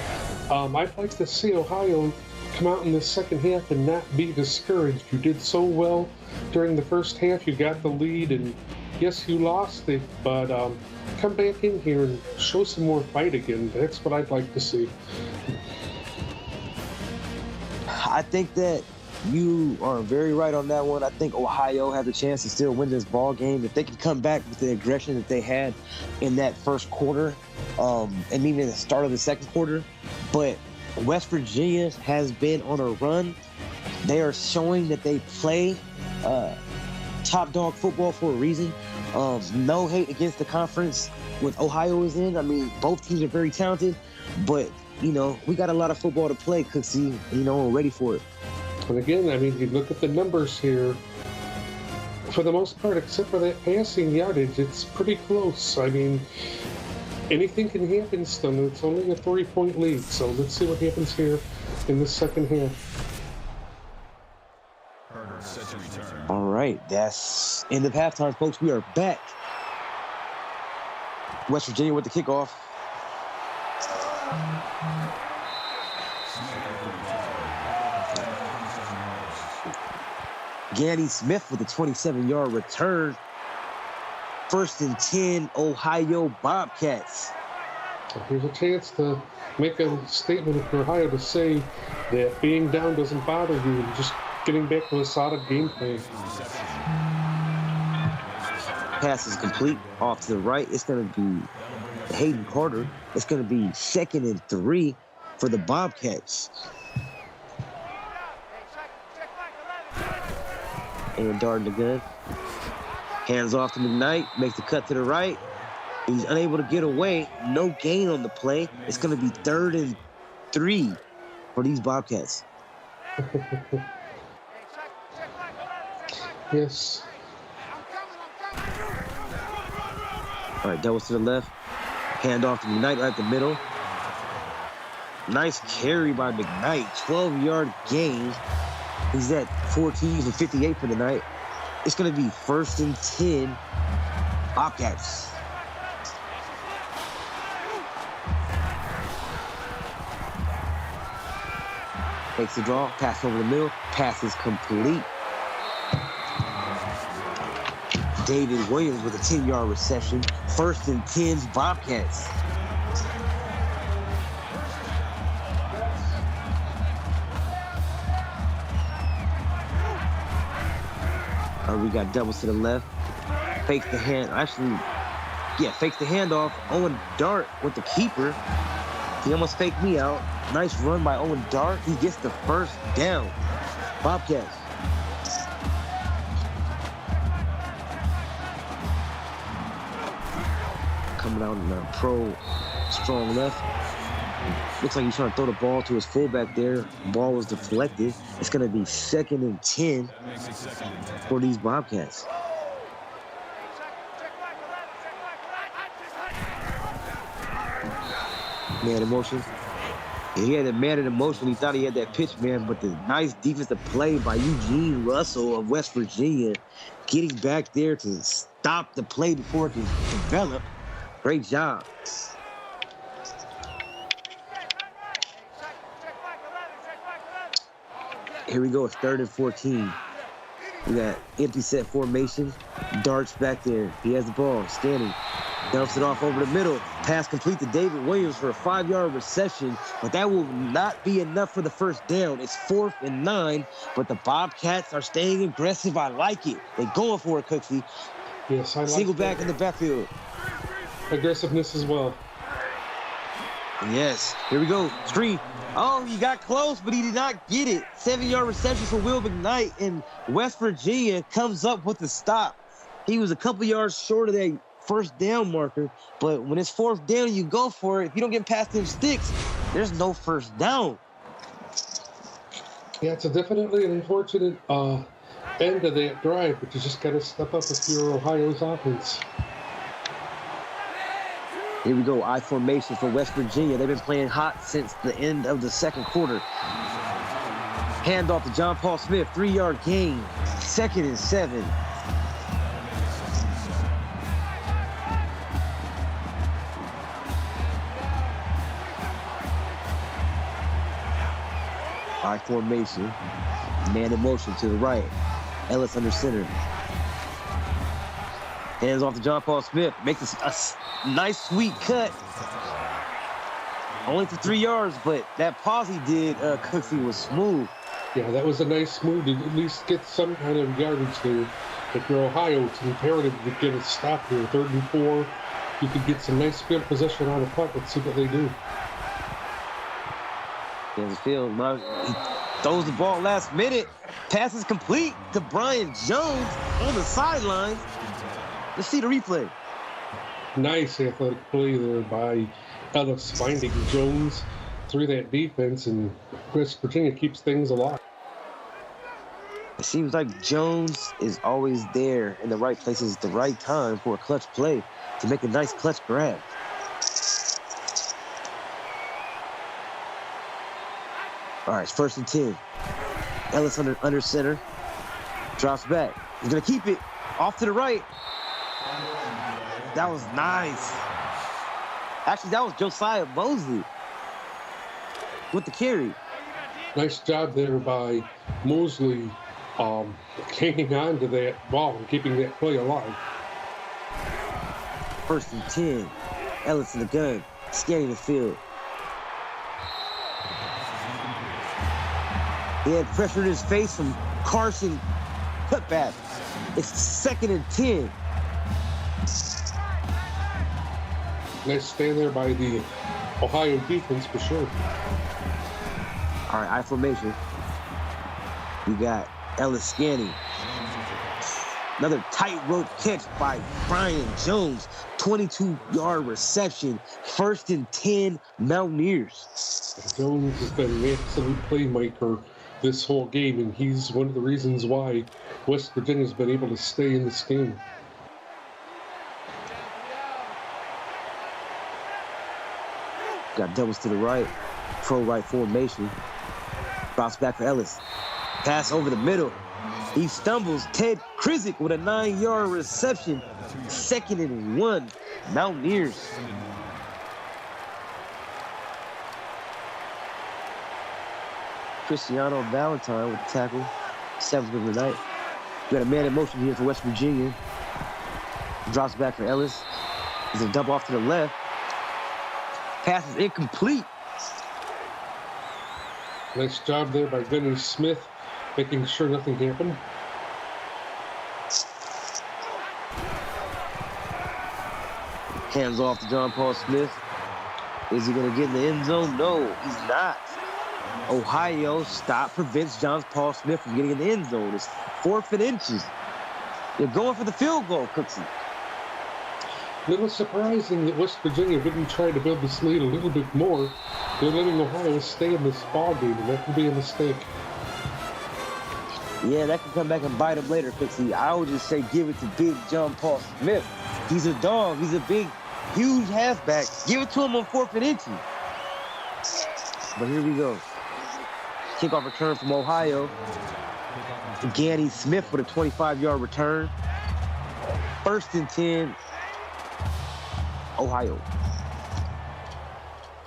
S4: I'd like to see Ohio come out in the second half and not be discouraged. You did so well during the first half. You got the lead, and yes, you lost it, but come back in here and show some more fight again. That's what I'd like to see.
S3: I think that you are very right on that one. I think Ohio has a chance to still win this ball game if they can come back with the aggression that they had in that first quarter, and even the start of the second quarter. But West Virginia has been on a run. They are showing that they play top dog football for a reason. No hate against the conference with Ohio is in. I mean, both teams are very talented, but you know, we got a lot of football to play, Cooksey. You know, we're ready for it.
S4: And again, I mean, you look at the numbers here. For the most part, except for that passing yardage, it's pretty close. I mean, anything can happen still. It's only a 3-point lead, so let's see what happens here in the second half.
S3: All right, that's end of halftime, folks. We are back. West Virginia with the kickoff. Ganny Smith with a 27-yard return. 1st and 10, Ohio Bobcats.
S4: Here's a chance to make a statement for Ohio to say that being down doesn't bother you and just getting back to a solid game plan.
S3: Pass is complete off to the right. It's going to be Hayden Carter. It's going to be 2nd and 3 for the Bobcats. And darting the gun. Hands off to McKnight. Makes the cut to the right. He's unable to get away. No gain on the play. It's going to be 3rd and 3 for these Bobcats.
S4: Yes.
S3: All right, doubles to the left. Hand off to McKnight right at the middle. Nice carry by McKnight. 12-yard gain. He's at 14 for 58 for the night. It's going to be 1st and 10, Bobcats. Takes the draw, pass over the middle, pass is complete. David Williams with a 10-yard reception. 1st and 10, Bobcats. We got doubles to the left. Fakes the hand. Fakes the handoff. Owen Dart with the keeper. He almost faked me out. Nice run by Owen Dart. He gets the 1st down. Bobcats. Coming out in a pro strong left. Looks like he's trying to throw the ball to his fullback there. Ball was deflected. It's going to be 2nd and 10 for these Bobcats. Man in motion. Yeah, he had a man in motion. He thought he had that pitch, man, but the nice defensive play by Eugene Russell of West Virginia, getting back there to stop the play before it can develop. Great job. Here we go. It's 3rd and 14. We got empty set formation. Darts back there. He has the ball. Standing. Dumps it off over the middle. Pass complete to David Williams for a 5-yard reception, but that will not be enough for the 1st down. It's 4th and 9, but the Bobcats are staying aggressive. I like it. They're going for it, Cooksey.
S4: Yes, I like
S3: Single
S4: that.
S3: back in the backfield.
S4: Aggressiveness as well.
S3: Yes. Here we go. Screen. Oh, he got close, but he did not get it. 7-yard reception for Will McKnight, and West Virginia comes up with the stop. He was a couple yards short of that 1st down marker, but when it's 4th down, you go for it. If you don't get past them sticks, there's no 1st down.
S4: Yeah, it's definitely an unfortunate end of that drive, but you just got to step up if you're Ohio's offense.
S3: Here we go, I formation for West Virginia. They've been playing hot since the end of the 2nd quarter. Hand off to John Paul Smith, 3-yard gain, 2nd and 7. I formation, man in motion to the right. Ellis under center. Hands off to John Paul Smith. Makes a nice sweet cut. Only for 3 yards, but that pause he did, Cooksey, was smooth.
S4: Yeah, that was a nice move to at least get some kind of yardage there. If you're Ohio, it's imperative to get a stop here. 3rd and 4. You could get some nice field possession on the punt. Let's see what they do.
S3: In the field, he throws the ball last minute. Pass is complete to Brian Jones on the sideline. Let's see the replay.
S4: Nice athletic play there by Ellis, finding Jones through that defense, and West Virginia keeps things alive.
S3: It seems like Jones is always there in the right places at the right time for a clutch play to make a nice clutch grab. All right, it's 1st and 10. Ellis under center. Drops back. He's going to keep it. Off to the right. That was nice. Actually, that was Josiah Mosley with the carry.
S4: Nice job there by Mosley hanging on to that ball and keeping that play alive.
S3: 1st and 10. Ellis in the gun. Scanning the field. He had pressure in his face from Carson. Cutback. It's 2nd and 10.
S4: Nice stand there by the Ohio defense for sure.
S3: All right, I formation. We got Ellis scanning. Another tightrope catch by Brian Jones. 22-yard reception. 1st and 10 Mountaineers.
S4: Jones has been an absolute playmaker this whole game, and he's one of the reasons why West Virginia's been able to stay in this game.
S3: Got doubles to the right. Pro right formation. Bounce back for Ellis. Pass over the middle. He stumbles. Ted Krizik with a 9-yard reception. 2nd and 1. Mountaineers. Cristiano Valentine with the tackle. 7th of the night. We got a man in motion here for West Virginia. Drops back for Ellis. He's a dump off to the left. Pass is incomplete.
S4: Nice job there by Vinny Smith, making sure nothing happened.
S3: Hands off to John Paul Smith. Is he going to get in the end zone? No, he's not. Ohio stop prevents John Paul Smith from getting in the end zone. It's 4th and inches. They're going for the field goal, Cooksey.
S4: A little surprising that West Virginia didn't try to build this lead a little bit more. They're letting Ohio stay in this ball game, and that could be a mistake.
S3: Yeah, that can come back and bite him later, Cooksey. I would just say give it to big John Paul Smith. He's a dog. He's a big, huge halfback. Give it to him on 4th and inches. But here we go. Kickoff return from Ohio. Ganny Smith with a 25-yard return. 1st and 10. Ohio.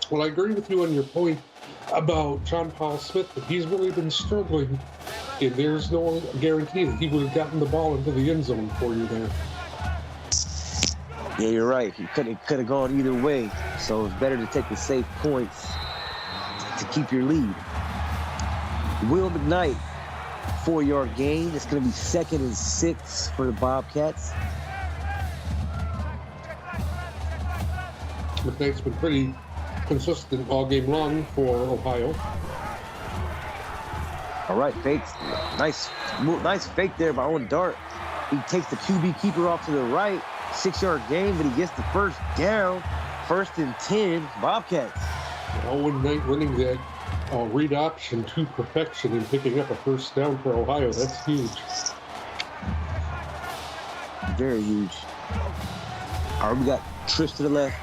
S4: Well, I agree with you on your point about John Paul Smith, but he's really been struggling, and there's no guarantee that he would have gotten the ball into the end zone for you there.
S3: Yeah, you're right. He could have gone either way, so it's better to take the safe points to keep your lead. Will McKnight, 4-yard gain. It's going to be 2nd and 6 for the Bobcats.
S4: McKnight's been pretty consistent all game long for Ohio.
S3: All right, fakes. Nice fake there by Owen Dart. He takes the QB keeper off to the right. 6-yard gain, but he gets the 1st down. 1st and 10, Bobcats.
S4: Owen Knight running that read option to perfection and picking up a 1st down for Ohio. That's huge.
S3: Very huge. All right, we got Trish to the left.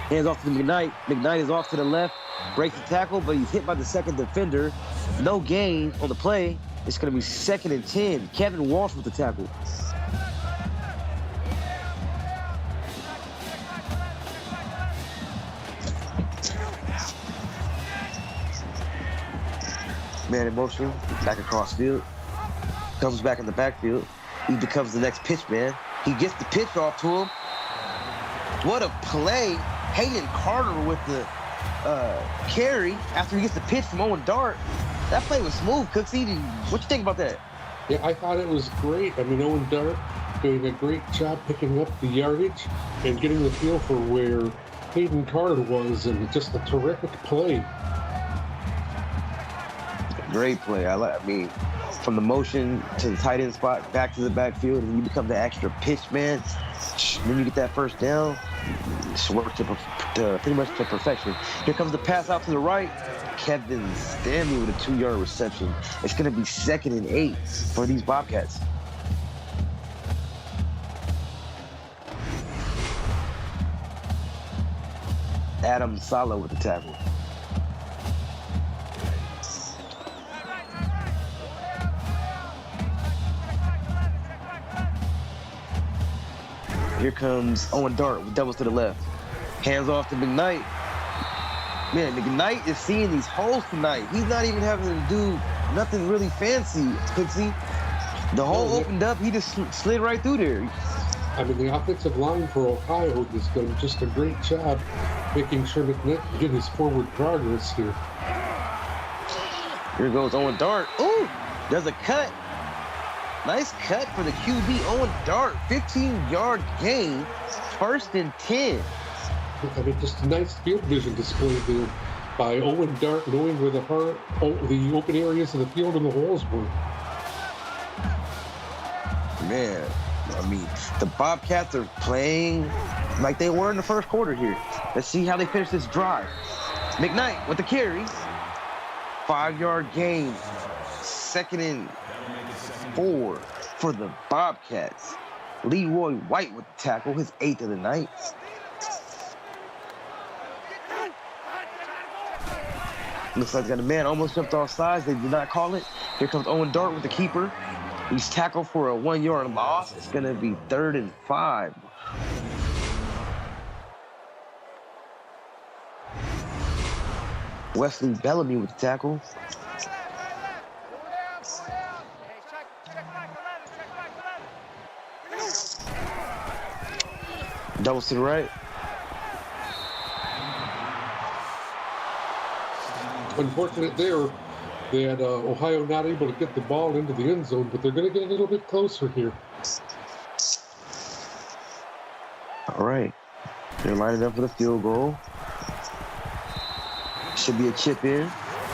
S3: Hands off to McKnight. McKnight is off to the left. Breaks the tackle, but he's hit by the 2nd defender. No gain on the play. It's going to be 2nd and 10. Kevin Walsh with the tackle. Man in motion. Back across field. Comes back in the backfield. He becomes the next pitch man. He gets the pitch off to him. What a play. Hayden Carter with the carry after he gets the pitch from Owen Dart. That play was smooth, Cooksey. What you think about that?
S4: Yeah, I thought it was great. I mean, Owen Dart doing a great job picking up the yardage and getting the feel for where Hayden Carter was, and just a terrific play.
S3: Great play. I mean, from the motion to the tight end spot, back to the backfield, and you become the extra pitch man. Then you get that first down. It's worked to pretty much to perfection. Here comes the pass out to the right. Kevin Stanley with a 2-yard reception. It's going to be 2nd and 8 for these Bobcats. Adam Sala with the tackle. Here comes Owen Dart with doubles to the left. Hands off to McKnight. Man, McKnight is seeing these holes tonight. He's not even having to do nothing really fancy, Quincy. The hole opened up, he just slid right through there.
S4: I mean, the offensive line for Ohio has done just a great job making sure McKnight can get his forward progress here.
S3: Here goes Owen Dart. Ooh, does a cut. Nice cut for the QB, Owen Dart. 15-yard gain, 1st and 10.
S4: I mean, just a nice field vision display there by Owen Dart, knowing where the open areas of the field and the holes were.
S3: Man, I mean, the Bobcats are playing like they were in the first quarter here. Let's see how they finish this drive. McKnight with the carry. 5-yard gain. 2nd and 4 for the Bobcats. Leroy White with the tackle, his 8th of the night. Looks like that man almost jumped off sides. They did not call it. Here comes Owen Dart with the keeper. He's tackled for a 1-yard loss. It's going to be 3rd and 5. Wesley Bellamy with the tackle. Doubles to the right.
S4: Unfortunate there that Ohio not able to get the ball into the end zone, but they're going to get a little bit closer here.
S3: All right. They're lining up for the field goal. Should be a chip in.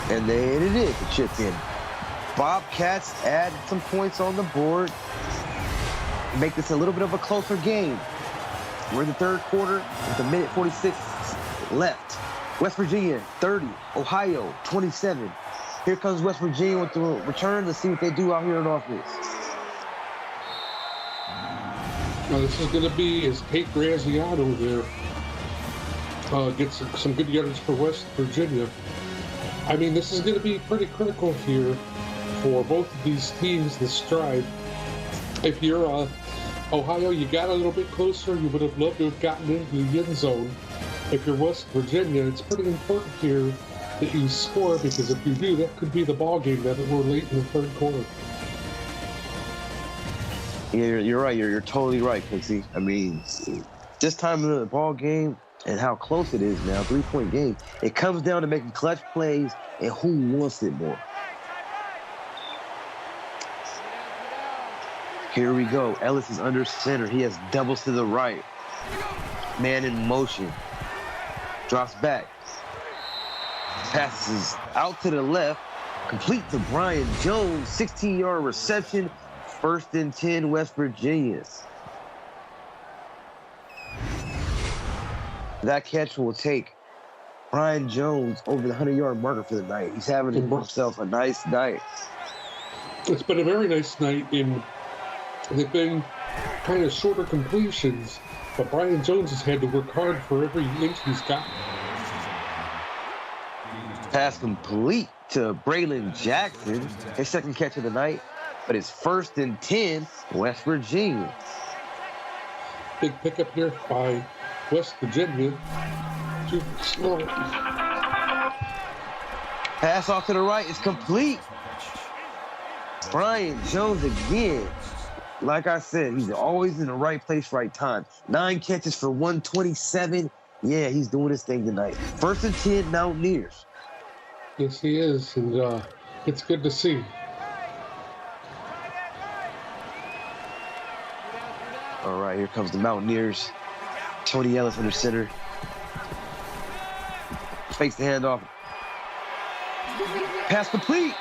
S3: And then it is a chip in. Bobcats add some points on the board. Make this a little bit of a closer game. We're in the third quarter with a minute 46 left. West Virginia, 30. Ohio, 27. Here comes West Virginia with the return. Let's see what they do out here on offense.
S4: Now this is going to be as Kate Graziano there gets some good yardage for West Virginia. I mean, this is going to be pretty critical here for both of these teams this drive. If you're Ohio, you got a little bit closer. You would have loved to have gotten into the end zone. If you're West Virginia, it's pretty important here that you score, because if you do, that could be the ball game that we're late in the third quarter.
S3: Yeah, you're right. You're totally right, Quincy. I mean, this time of the ball game and how close it is now, 3-point game, it comes down to making clutch plays and who wants it more. Here we go. Ellis is under center. He has doubles to the right. Man in motion. Drops back. Passes out to the left. Complete to Brian Jones. 16-yard reception. 1st and 10, West Virginia. That catch will take Brian Jones over the 100-yard marker for the night. He's having himself a nice night.
S4: It's been a very nice night. They've been kind of shorter completions, but Brian Jones has had to work hard for every inch he's got.
S3: Pass complete to Braylon Jackson. His 2nd catch of the night, but it's 1st and 10, West Virginia.
S4: Big pickup here by West Virginia. Too slow.
S3: Pass off to the right is complete. Brian Jones again. Like I said, he's always in the right place, right time. 9 catches for 127. Yeah, he's doing his thing tonight. 1st and 10, Mountaineers.
S4: Yes, he is, and it's good to see.
S3: All right, here comes the Mountaineers. Tony Ellis under center. Fakes the handoff. Pass complete.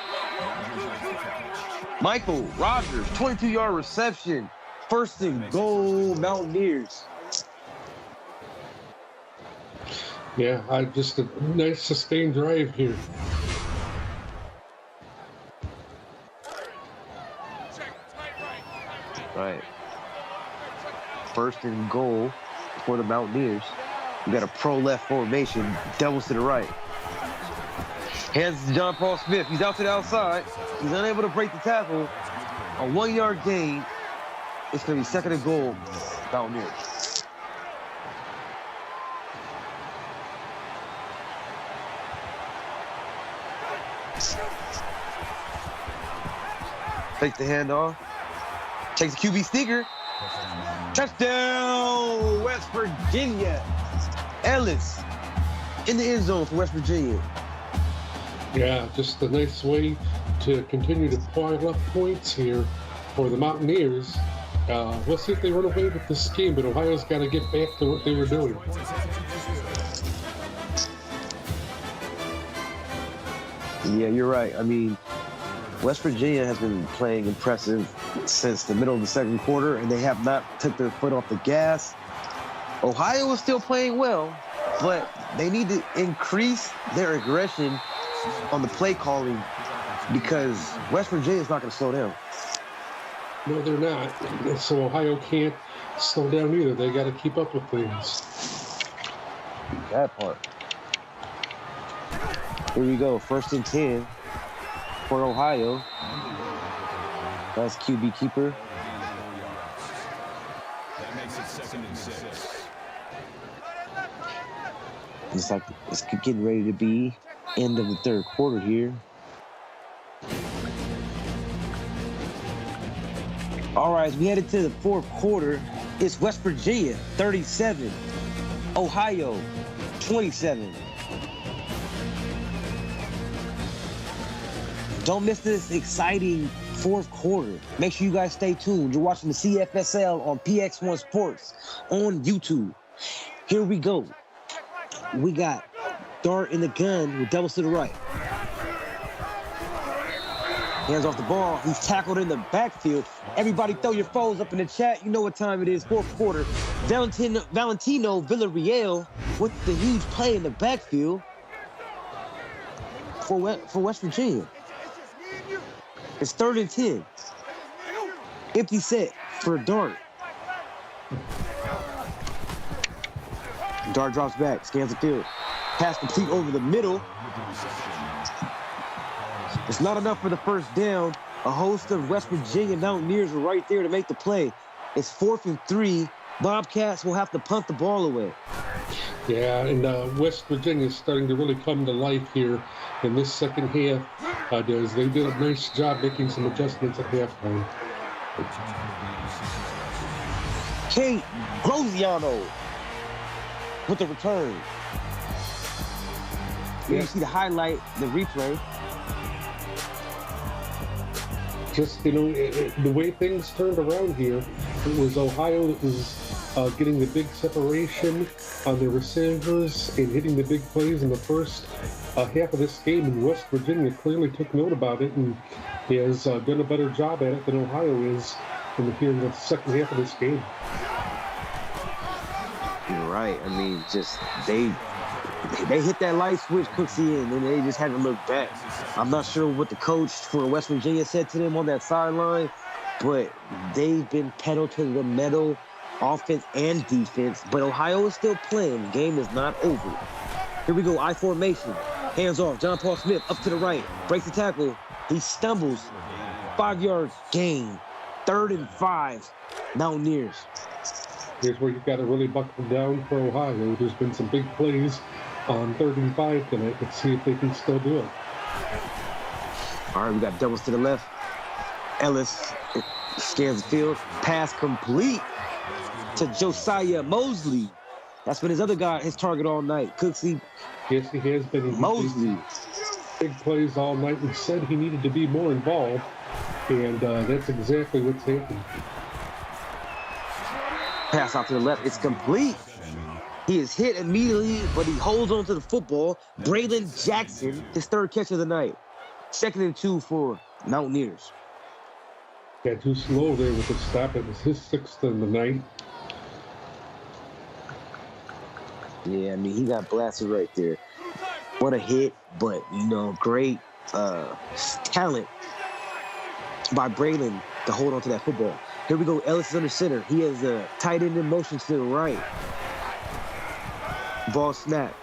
S3: Michael Rogers, 22-yard reception. First and goal, Mountaineers.
S4: Yeah, just a nice sustained drive here.
S3: Right. First and goal for the Mountaineers. We got a pro left formation, doubles to the right. Hands to John Paul Smith. He's out to the outside. He's unable to break the tackle. A 1-yard gain. It's going to be second and goal, Mountaineers. Takes the handoff. Takes the QB sneaker. Touchdown, West Virginia. Ellis in the end zone for West Virginia.
S4: Yeah, just a nice way to continue to pile up points here for the Mountaineers. We'll see if they run away with this game, but Ohio's got to get back to what they were doing.
S3: Yeah, you're right. I mean, West Virginia has been playing impressive since the middle of the second quarter, and they have not took their foot off the gas. Ohio is still playing well, but they need to increase their aggression on the play calling because West Virginia is not going to slow down.
S4: No, they're not. So Ohio can't slow down either. They got to keep up with things.
S3: That part. Here we go. First and 10 for Ohio. That's QB keeper.
S1: That makes it second and 6.
S3: It's like it's getting ready to be end of the third quarter here. All right, as we headed to the fourth quarter, it's West Virginia 37, Ohio 27. Don't miss this exciting fourth quarter. Make sure you guys stay tuned. You're watching the CFSL on PX1 Sports on YouTube. Here we go. We got Dart in the gun with doubles to the right. Hands off the ball. He's tackled in the backfield. Everybody throw your phones up in the chat. You know what time it is. Fourth quarter. Valentino Villarreal with the huge play in the backfield for West Virginia. It's 3rd and 10. Empty set for Dart. Dart drops back, scans the field. Pass complete over the middle. It's not enough for the first down. A host of West Virginia Mountaineers were right there to make the play. It's 4th and 3. Bobcats will have to punt the ball away.
S4: Yeah, and West Virginia is starting to really come to life here in this second half. They did a nice job making some adjustments at halftime.
S3: Kate Groziano with the return. Here you see the highlight, the replay.
S4: Just, the way things turned around here, it was Ohio that was getting the big separation on their receivers and hitting the big plays in the first half of this game, and West Virginia clearly took note about it and has done a better job at it than Ohio is here in the second half of this game.
S3: You're right. I mean, just they hit that light switch, Cooksey, and they just haven't looked back. I'm not sure what the coach for West Virginia said to them on that sideline, but they've been pedal to the metal, offense and defense. But Ohio is still playing. The game is not over. Here we go, I formation. Hands off, John Paul Smith up to the right. Breaks the tackle. He stumbles. 5-yard gain. 3rd and 5. Mountaineers.
S4: Here's where you've got to really buckle down for Ohio. There's been some big plays on 3rd and 5 tonight. Let's see if they can still do it.
S3: All right, we got doubles to the left. Ellis scans the field. Pass complete to Josiah Mosley. That's been his other guy, his target all night. Cooksey.
S4: Yes, he has been.
S3: Mosley.
S4: Big plays all night. We said he needed to be more involved, and that's exactly what's happened.
S3: Pass out to the left. It's complete. He is hit immediately, but he holds on to the football. Braylon Jackson, his 3rd catch of the night. 2nd and 2 for Mountaineers.
S4: Yeah, too slow there with the stop. It was his 6th in the night.
S3: Yeah, I mean, he got blasted right there. What a hit, but, great talent by Braylon to hold on to that football. Here we go. Ellis is under center. He has a tight end in motion to the right. Ball snap.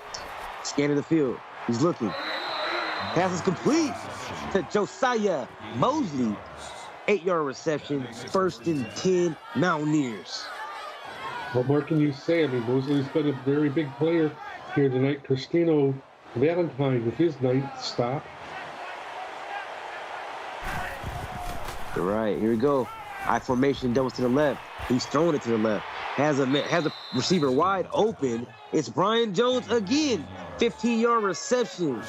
S3: Scanning the field. He's looking. Pass is complete to Josiah Mosley. 8-yard reception. 1st and 10 Mountaineers.
S4: What more can you say? I mean, Mosley's been a very big player here tonight. Cristino Valentine with his 9th stop.
S3: All right, here we go. I formation doubles to the left. He's throwing it to the left. Has a receiver wide open. It's Brian Jones again. 15-yard reception.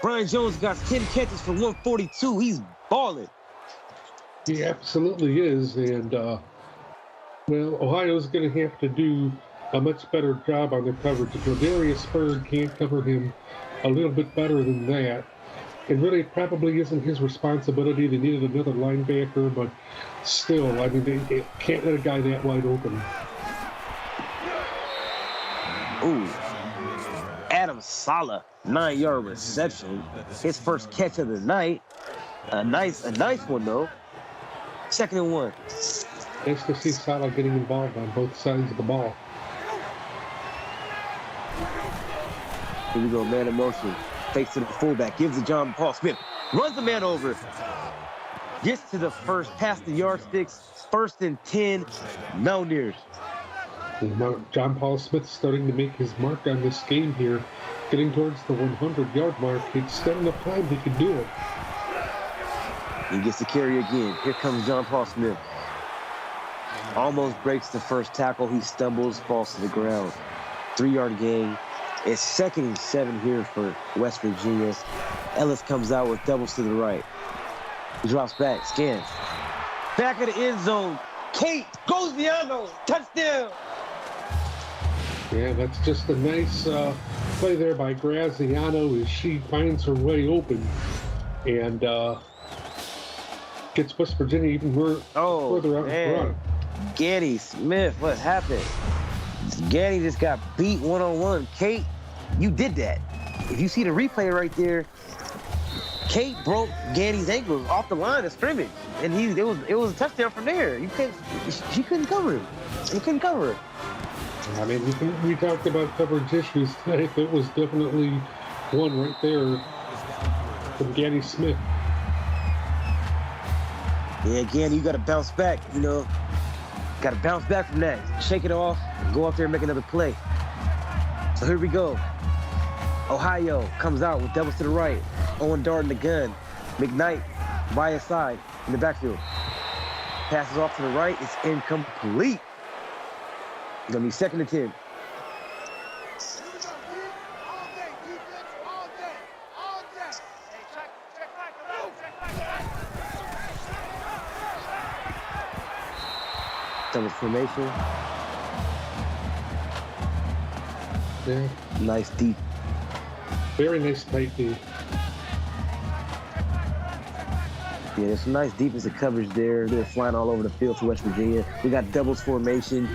S3: Brian Jones got 10 catches for 142. He's balling.
S4: He absolutely is. And, Ohio's going to have to do a much better job on the coverage. If Ladarius Bird can't cover him a little bit better than that, it really probably isn't his responsibility. They needed another linebacker, but still, I mean, they can't let a guy that wide open.
S3: Ooh. Adam Saleh, 9-yard reception. His first catch of the night. A nice one, though. 2nd and 1.
S4: Nice to see Salah getting involved on both sides of the ball.
S3: Here we go, man in motion. Fakes to the fullback, gives it John Paul Smith. Runs the man over. Gets to the first, past the yardsticks. 1st and 10 Mountaineers.
S4: John Paul Smith starting to make his mark on this game here, getting towards the 100-yard mark. It's still enough time he can do it.
S3: He gets the carry again. Here comes John Paul Smith. Almost breaks the first tackle. He stumbles, falls to the ground. 3-yard gain. It's 2nd and 7 here for West Virginia. Ellis comes out with doubles to the right. He drops back, scans. Back of the end zone. Kate Goziano, touchdown.
S4: Yeah, that's just a nice play there by Graziano as she finds her way open and gets West Virginia even further out in front.
S3: Gaddy Smith, what happened? Gaddy just got beat one-on-one. Kate, you did that. If you see the replay right there, Kate broke Gaddy's ankles off the line of scrimmage, and it was a touchdown from there. She couldn't cover him. He couldn't cover her.
S4: I mean, we talked about coverage issues tonight. It was definitely one right there from Gaddy Smith.
S3: Yeah, again, you got to bounce back, Got to bounce back from that. Shake it off, go up there and make another play. So here we go. Ohio comes out with doubles to the right. Owen Dart in the gun. McKnight by his side in the backfield. Passes off to the right. It's incomplete. It's going to be 2nd and 10. Double formation.
S4: Yeah.
S3: Nice deep.
S4: Very nice tight deep.
S3: Yeah, there's some nice defensive coverage there. They're flying all over the field for West Virginia. We got doubles formation.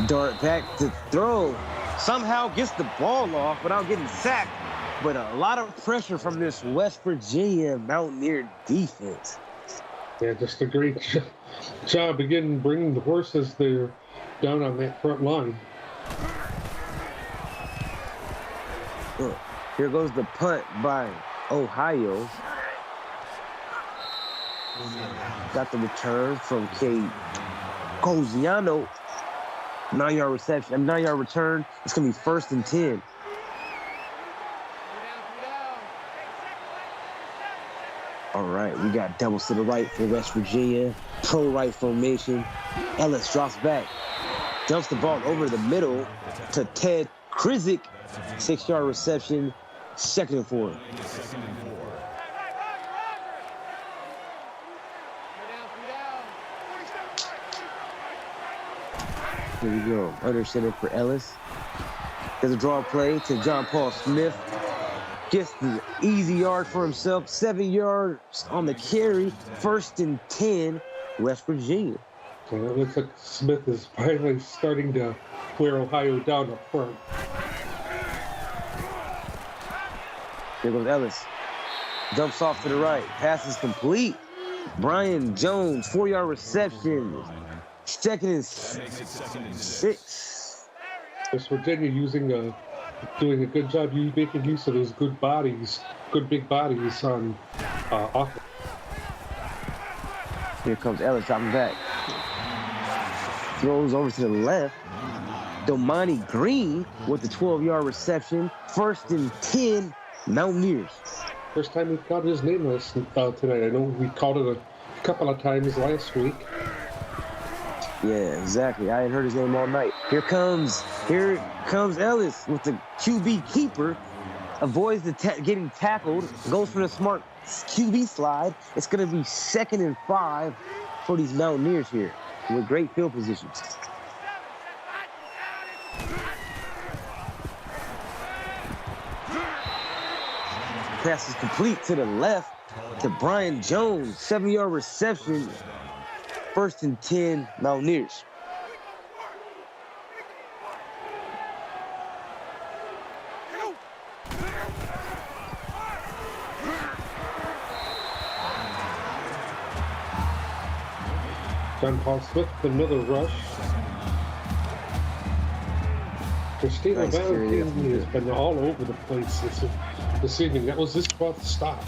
S3: Dart back to throw. Somehow gets the ball off without getting sacked. But a lot of pressure from this West Virginia Mountaineer defense.
S4: Yeah, just a great job again bringing the horses there down on that front line.
S3: Look, here goes the punt by Ohio. Got the return from Kate Goziano. 9-yard reception, 9-yard return. It's going to be 1st and 10. All right, we got doubles to the right for West Virginia. Pro right formation. Ellis drops back. Dumps the ball over the middle to Ted Krizik. 6-yard reception. 2nd and 4. Here we go. Under center for Ellis. There's a draw play to John Paul Smith. Gets the easy yard for himself. 7 yards on the carry. 1st and 10, West Virginia.
S4: Well, it looks like Smith is finally starting to wear Ohio down up front.
S3: Here goes Ellis. Dumps off to the right. Pass is complete. Brian Jones, 4-yard reception. 2nd and 6.
S4: West Virginia doing a good job making use of those good big bodies on offense.
S3: Here comes Ellis dropping back. Throws over to the left. Domani Green with the 12-yard reception. 1st and 10, Mountaineers.
S4: First time we called his name tonight. I know we called it a couple of times last week.
S3: Yeah, exactly. I hadn't heard his name all night. Here comes Ellis with the QB keeper. Avoids getting tackled. Goes for the smart QB slide. It's going to be 2nd and 5 for these Mountaineers here with great field positions. Pass is complete to the left to Brian Jones. 7-yard reception. 1st and 10, Mountaineers.
S4: John Paul Smith, another rush. Christina
S3: Nice carry.
S4: Valentine has been all over the place this evening. That was his 12th stop.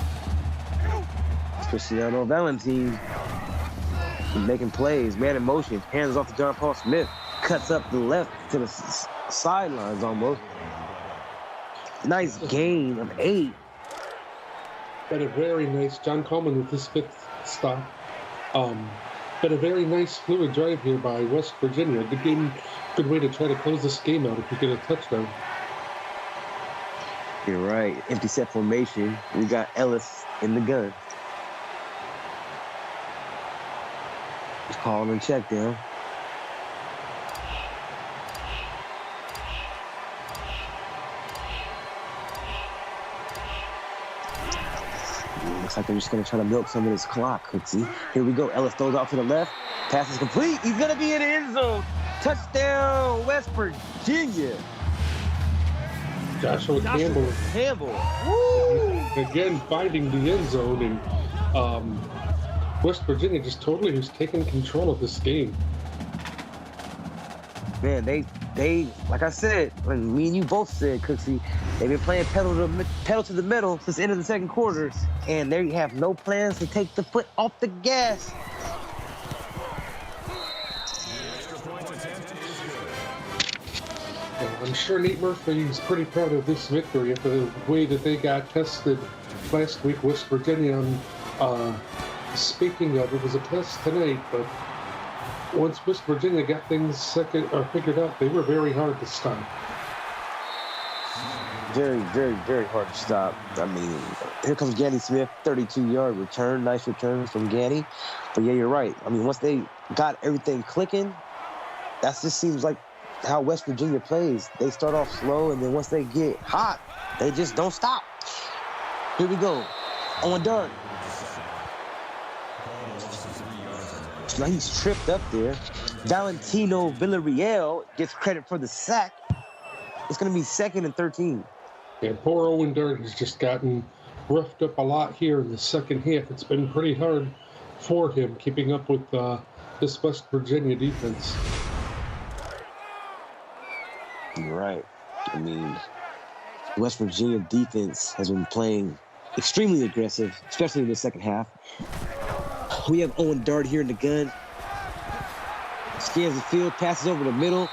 S3: Cristiano Valentine making plays, man in motion, hands off to John Paul Smith, cuts up the left to the sidelines almost. Nice gain of 8.
S4: But a very nice John Coleman with his 5th stop. But a very nice fluid drive here by West Virginia. Good way to try to close this game out if you get a touchdown.
S3: You're right. Empty set formation. We got Ellis in the gun. He's calling and check down. Looks like they're just going to try to milk some of this clock, Cooksey. Here we go. Ellis throws out to the left. Pass is complete. He's going to be in the end zone. Touchdown, West Virginia.
S4: Joshua Campbell.
S3: Woo!
S4: Again, finding the end zone. And West Virginia just totally was taking control of this game.
S3: Man, they like I said, like me and you both said, Cooksey, they've been playing pedal to the metal since the end of the 2nd quarter, and they have no plans to take the foot off the gas.
S4: I'm sure Nate Murphy is pretty proud of this victory after the way that they got tested last week. West Virginia, speaking of, it was a test tonight, but once West Virginia got things figured out, they were very hard to stop.
S3: Very, very, very hard to stop. I mean, here comes Ganny Smith, 32-yard return. Nice return from Ganny. But yeah, you're right. I mean, once they got everything clicking, that just seems like how West Virginia plays. They start off slow, and then once they get hot, they just don't stop. Here we go. Owen Dart. Now he's tripped up there. Valentino Villarreal gets credit for the sack. It's going to be 2nd and 13.
S4: Yeah, poor Owen Dart has just gotten roughed up a lot here in the second half. It's been pretty hard for him keeping up with this West Virginia defense.
S3: You're right. I mean, West Virginia defense has been playing extremely aggressive, especially in the second half. We have Owen Dart here in the gun. Scans the field, passes over the middle.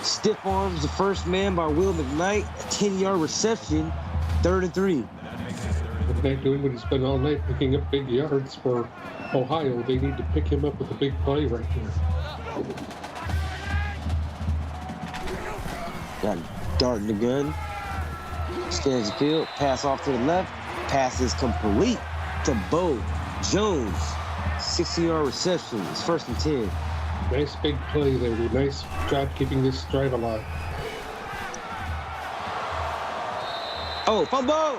S3: Stiff arms the first man by Will McKnight. A 10-yard reception, 3rd and 3.
S4: McKnight doing what he's been all night, picking up big yards for Ohio. They need to pick him up with a big play right here.
S3: Got Dart in the gun. Scans the field, pass off to the left. Pass is complete to Bo Jones. 60-yard reception. It's 1st and 10.
S4: Nice big play there. Nice job keeping this drive alive.
S3: Oh, fumble!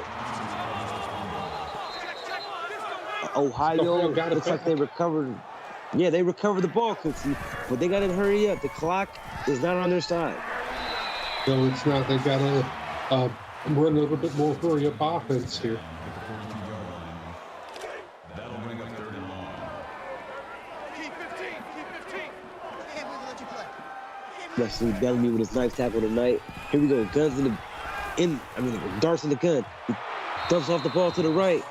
S3: Ohio
S4: got it
S3: looks like
S4: back.
S3: they recovered. Yeah, they recovered the ball, Cooksey, but they got to hurry up. The clock is not on their side.
S4: No, it's not. They got to run a little bit more hurry up offense here.
S1: That'll bring up 3rd and long.
S5: Keep 15. Hey, we're gonna let you play.
S3: Wesley Bellamy with his nice tackle tonight. Here we go. Darts in the gun. He dumps off the ball to the right.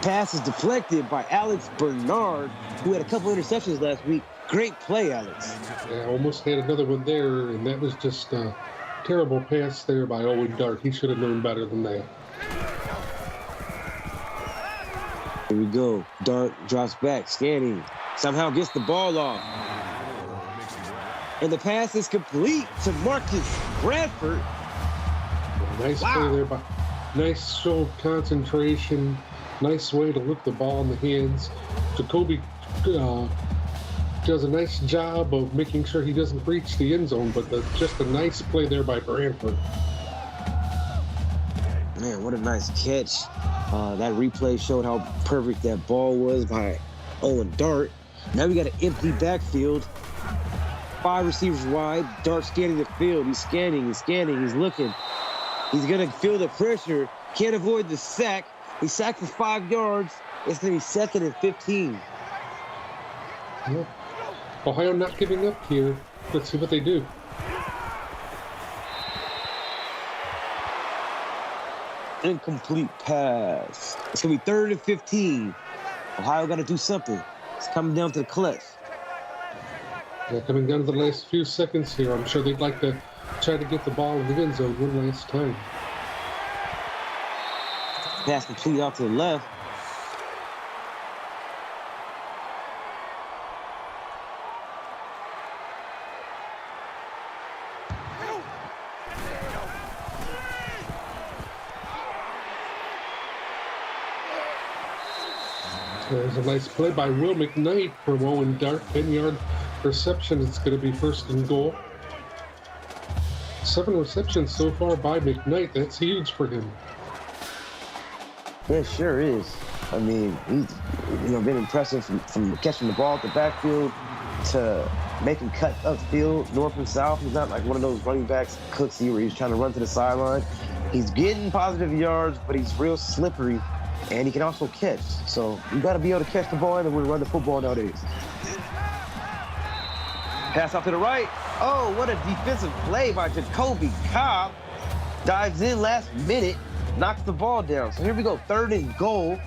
S3: Pass is deflected by Alex Bernard, who had a couple interceptions last week. Great play, Alex.
S4: Yeah, almost had another one there, and that was just a terrible pass there by Owen Dart. He should have known better than that.
S3: Here we go. Dart drops back, scanning. Somehow gets the ball off. And the pass is complete to Marcus Bradford.
S4: Yeah, nice play there. Nice show of concentration. Nice way to look the ball in the hands. Jacoby does a nice job of making sure he doesn't reach the end zone, but just a nice play there by Bradford.
S3: Man, what a nice catch. That replay showed how perfect that ball was by Owen Dart. Now we got an empty backfield. 5 receivers wide. Dart scanning the field. He's scanning, he's looking. He's going to feel the pressure. Can't avoid the sack. He sacked for 5 yards. It's going to be 2nd and 15.
S4: Yeah. Ohio not giving up here. Let's see what they do.
S3: Incomplete pass. It's going to be 3rd and 15. Ohio got to do something. It's coming down to the clutch.
S4: Yeah, coming down to the last few seconds here. I'm sure they'd like to try to get the ball in the end zone one last time.
S3: Pass complete out to the left.
S4: There's a nice play by Will McKnight for Owen Dart. 10-yard reception. It's going to be 1st and goal. 7 receptions so far by McKnight. That's huge for him.
S3: It sure is. I mean, he's been impressive from catching the ball at the backfield to making cuts upfield, north and south. He's not like one of those running backs, Cooksey, where he's trying to run to the sideline. He's getting positive yards, but he's real slippery, and he can also catch. So you got to be able to catch the ball and run the football nowadays. Pass out to the right. Oh, what a defensive play by Jacoby Cobb. Dives in last minute. Knocks the ball down. So here we go, 3rd and goal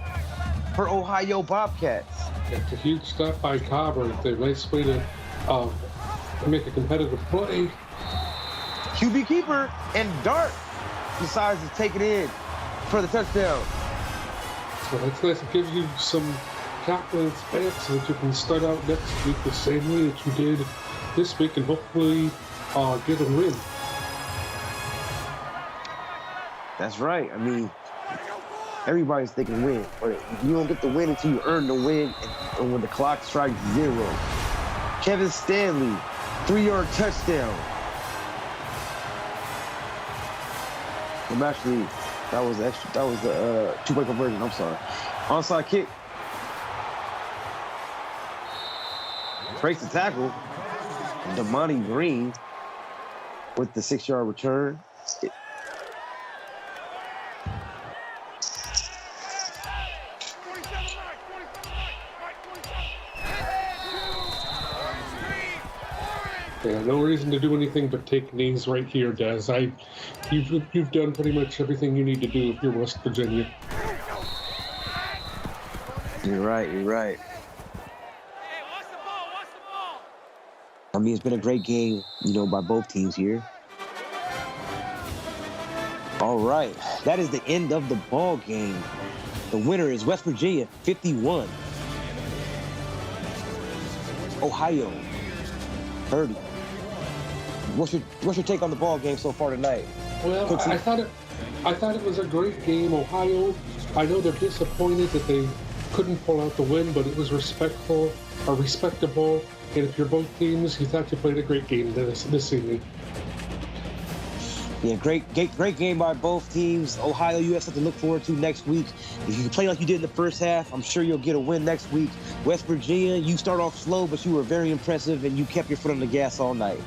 S3: for Ohio Bobcats.
S4: It's a huge stop by Cobb right there. Nice way to make a competitive play.
S3: QB keeper and Dart decides to take it in for the touchdown.
S4: So that's nice. It gives you some confidence back so that you can start out next week the same way that you did this week and hopefully get a win.
S3: That's right. I mean, everybody's thinking win, but you don't get the win until you earn the win and when the clock strikes 0. Kevin Stanley, 3-yard touchdown. Actually, that was the 2-point conversion. I'm sorry. Onside kick. Breaks the tackle. Damani Green with the 6-yard return.
S4: Yeah, no reason to do anything but take knees right here, Des. You've done pretty much everything you need to do if you're West Virginia.
S3: You're right.
S5: Hey, watch the ball.
S3: I mean, it's been a great game, by both teams here. All right, that is the end of the ball game. The winner is West Virginia, 51. Ohio, 30. What's your take on the ball game so far tonight?
S4: Well, I thought it was a great game. Ohio, I know they're disappointed that they couldn't pull out the win, but it was respectable. And if you're both teams, you thought you played a great game this evening.
S3: Yeah, great game by both teams. Ohio, you have something to look forward to next week. If you play like you did in the first half, I'm sure you'll get a win next week. West Virginia, you start off slow, but you were very impressive, and you kept your foot on the gas all night.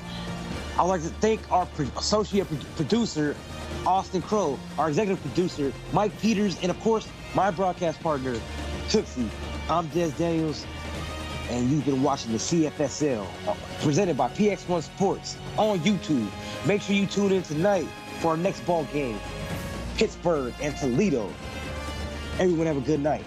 S3: I'd like to thank our associate producer, Austin Crow, our executive producer, Mike Peters, and, of course, my broadcast partner, Tootsie. I'm Des Daniels, and you've been watching the CFSL, presented by PX1 Sports on YouTube. Make sure you tune in tonight for our next ball game, Pittsburgh and Toledo. Everyone have a good night.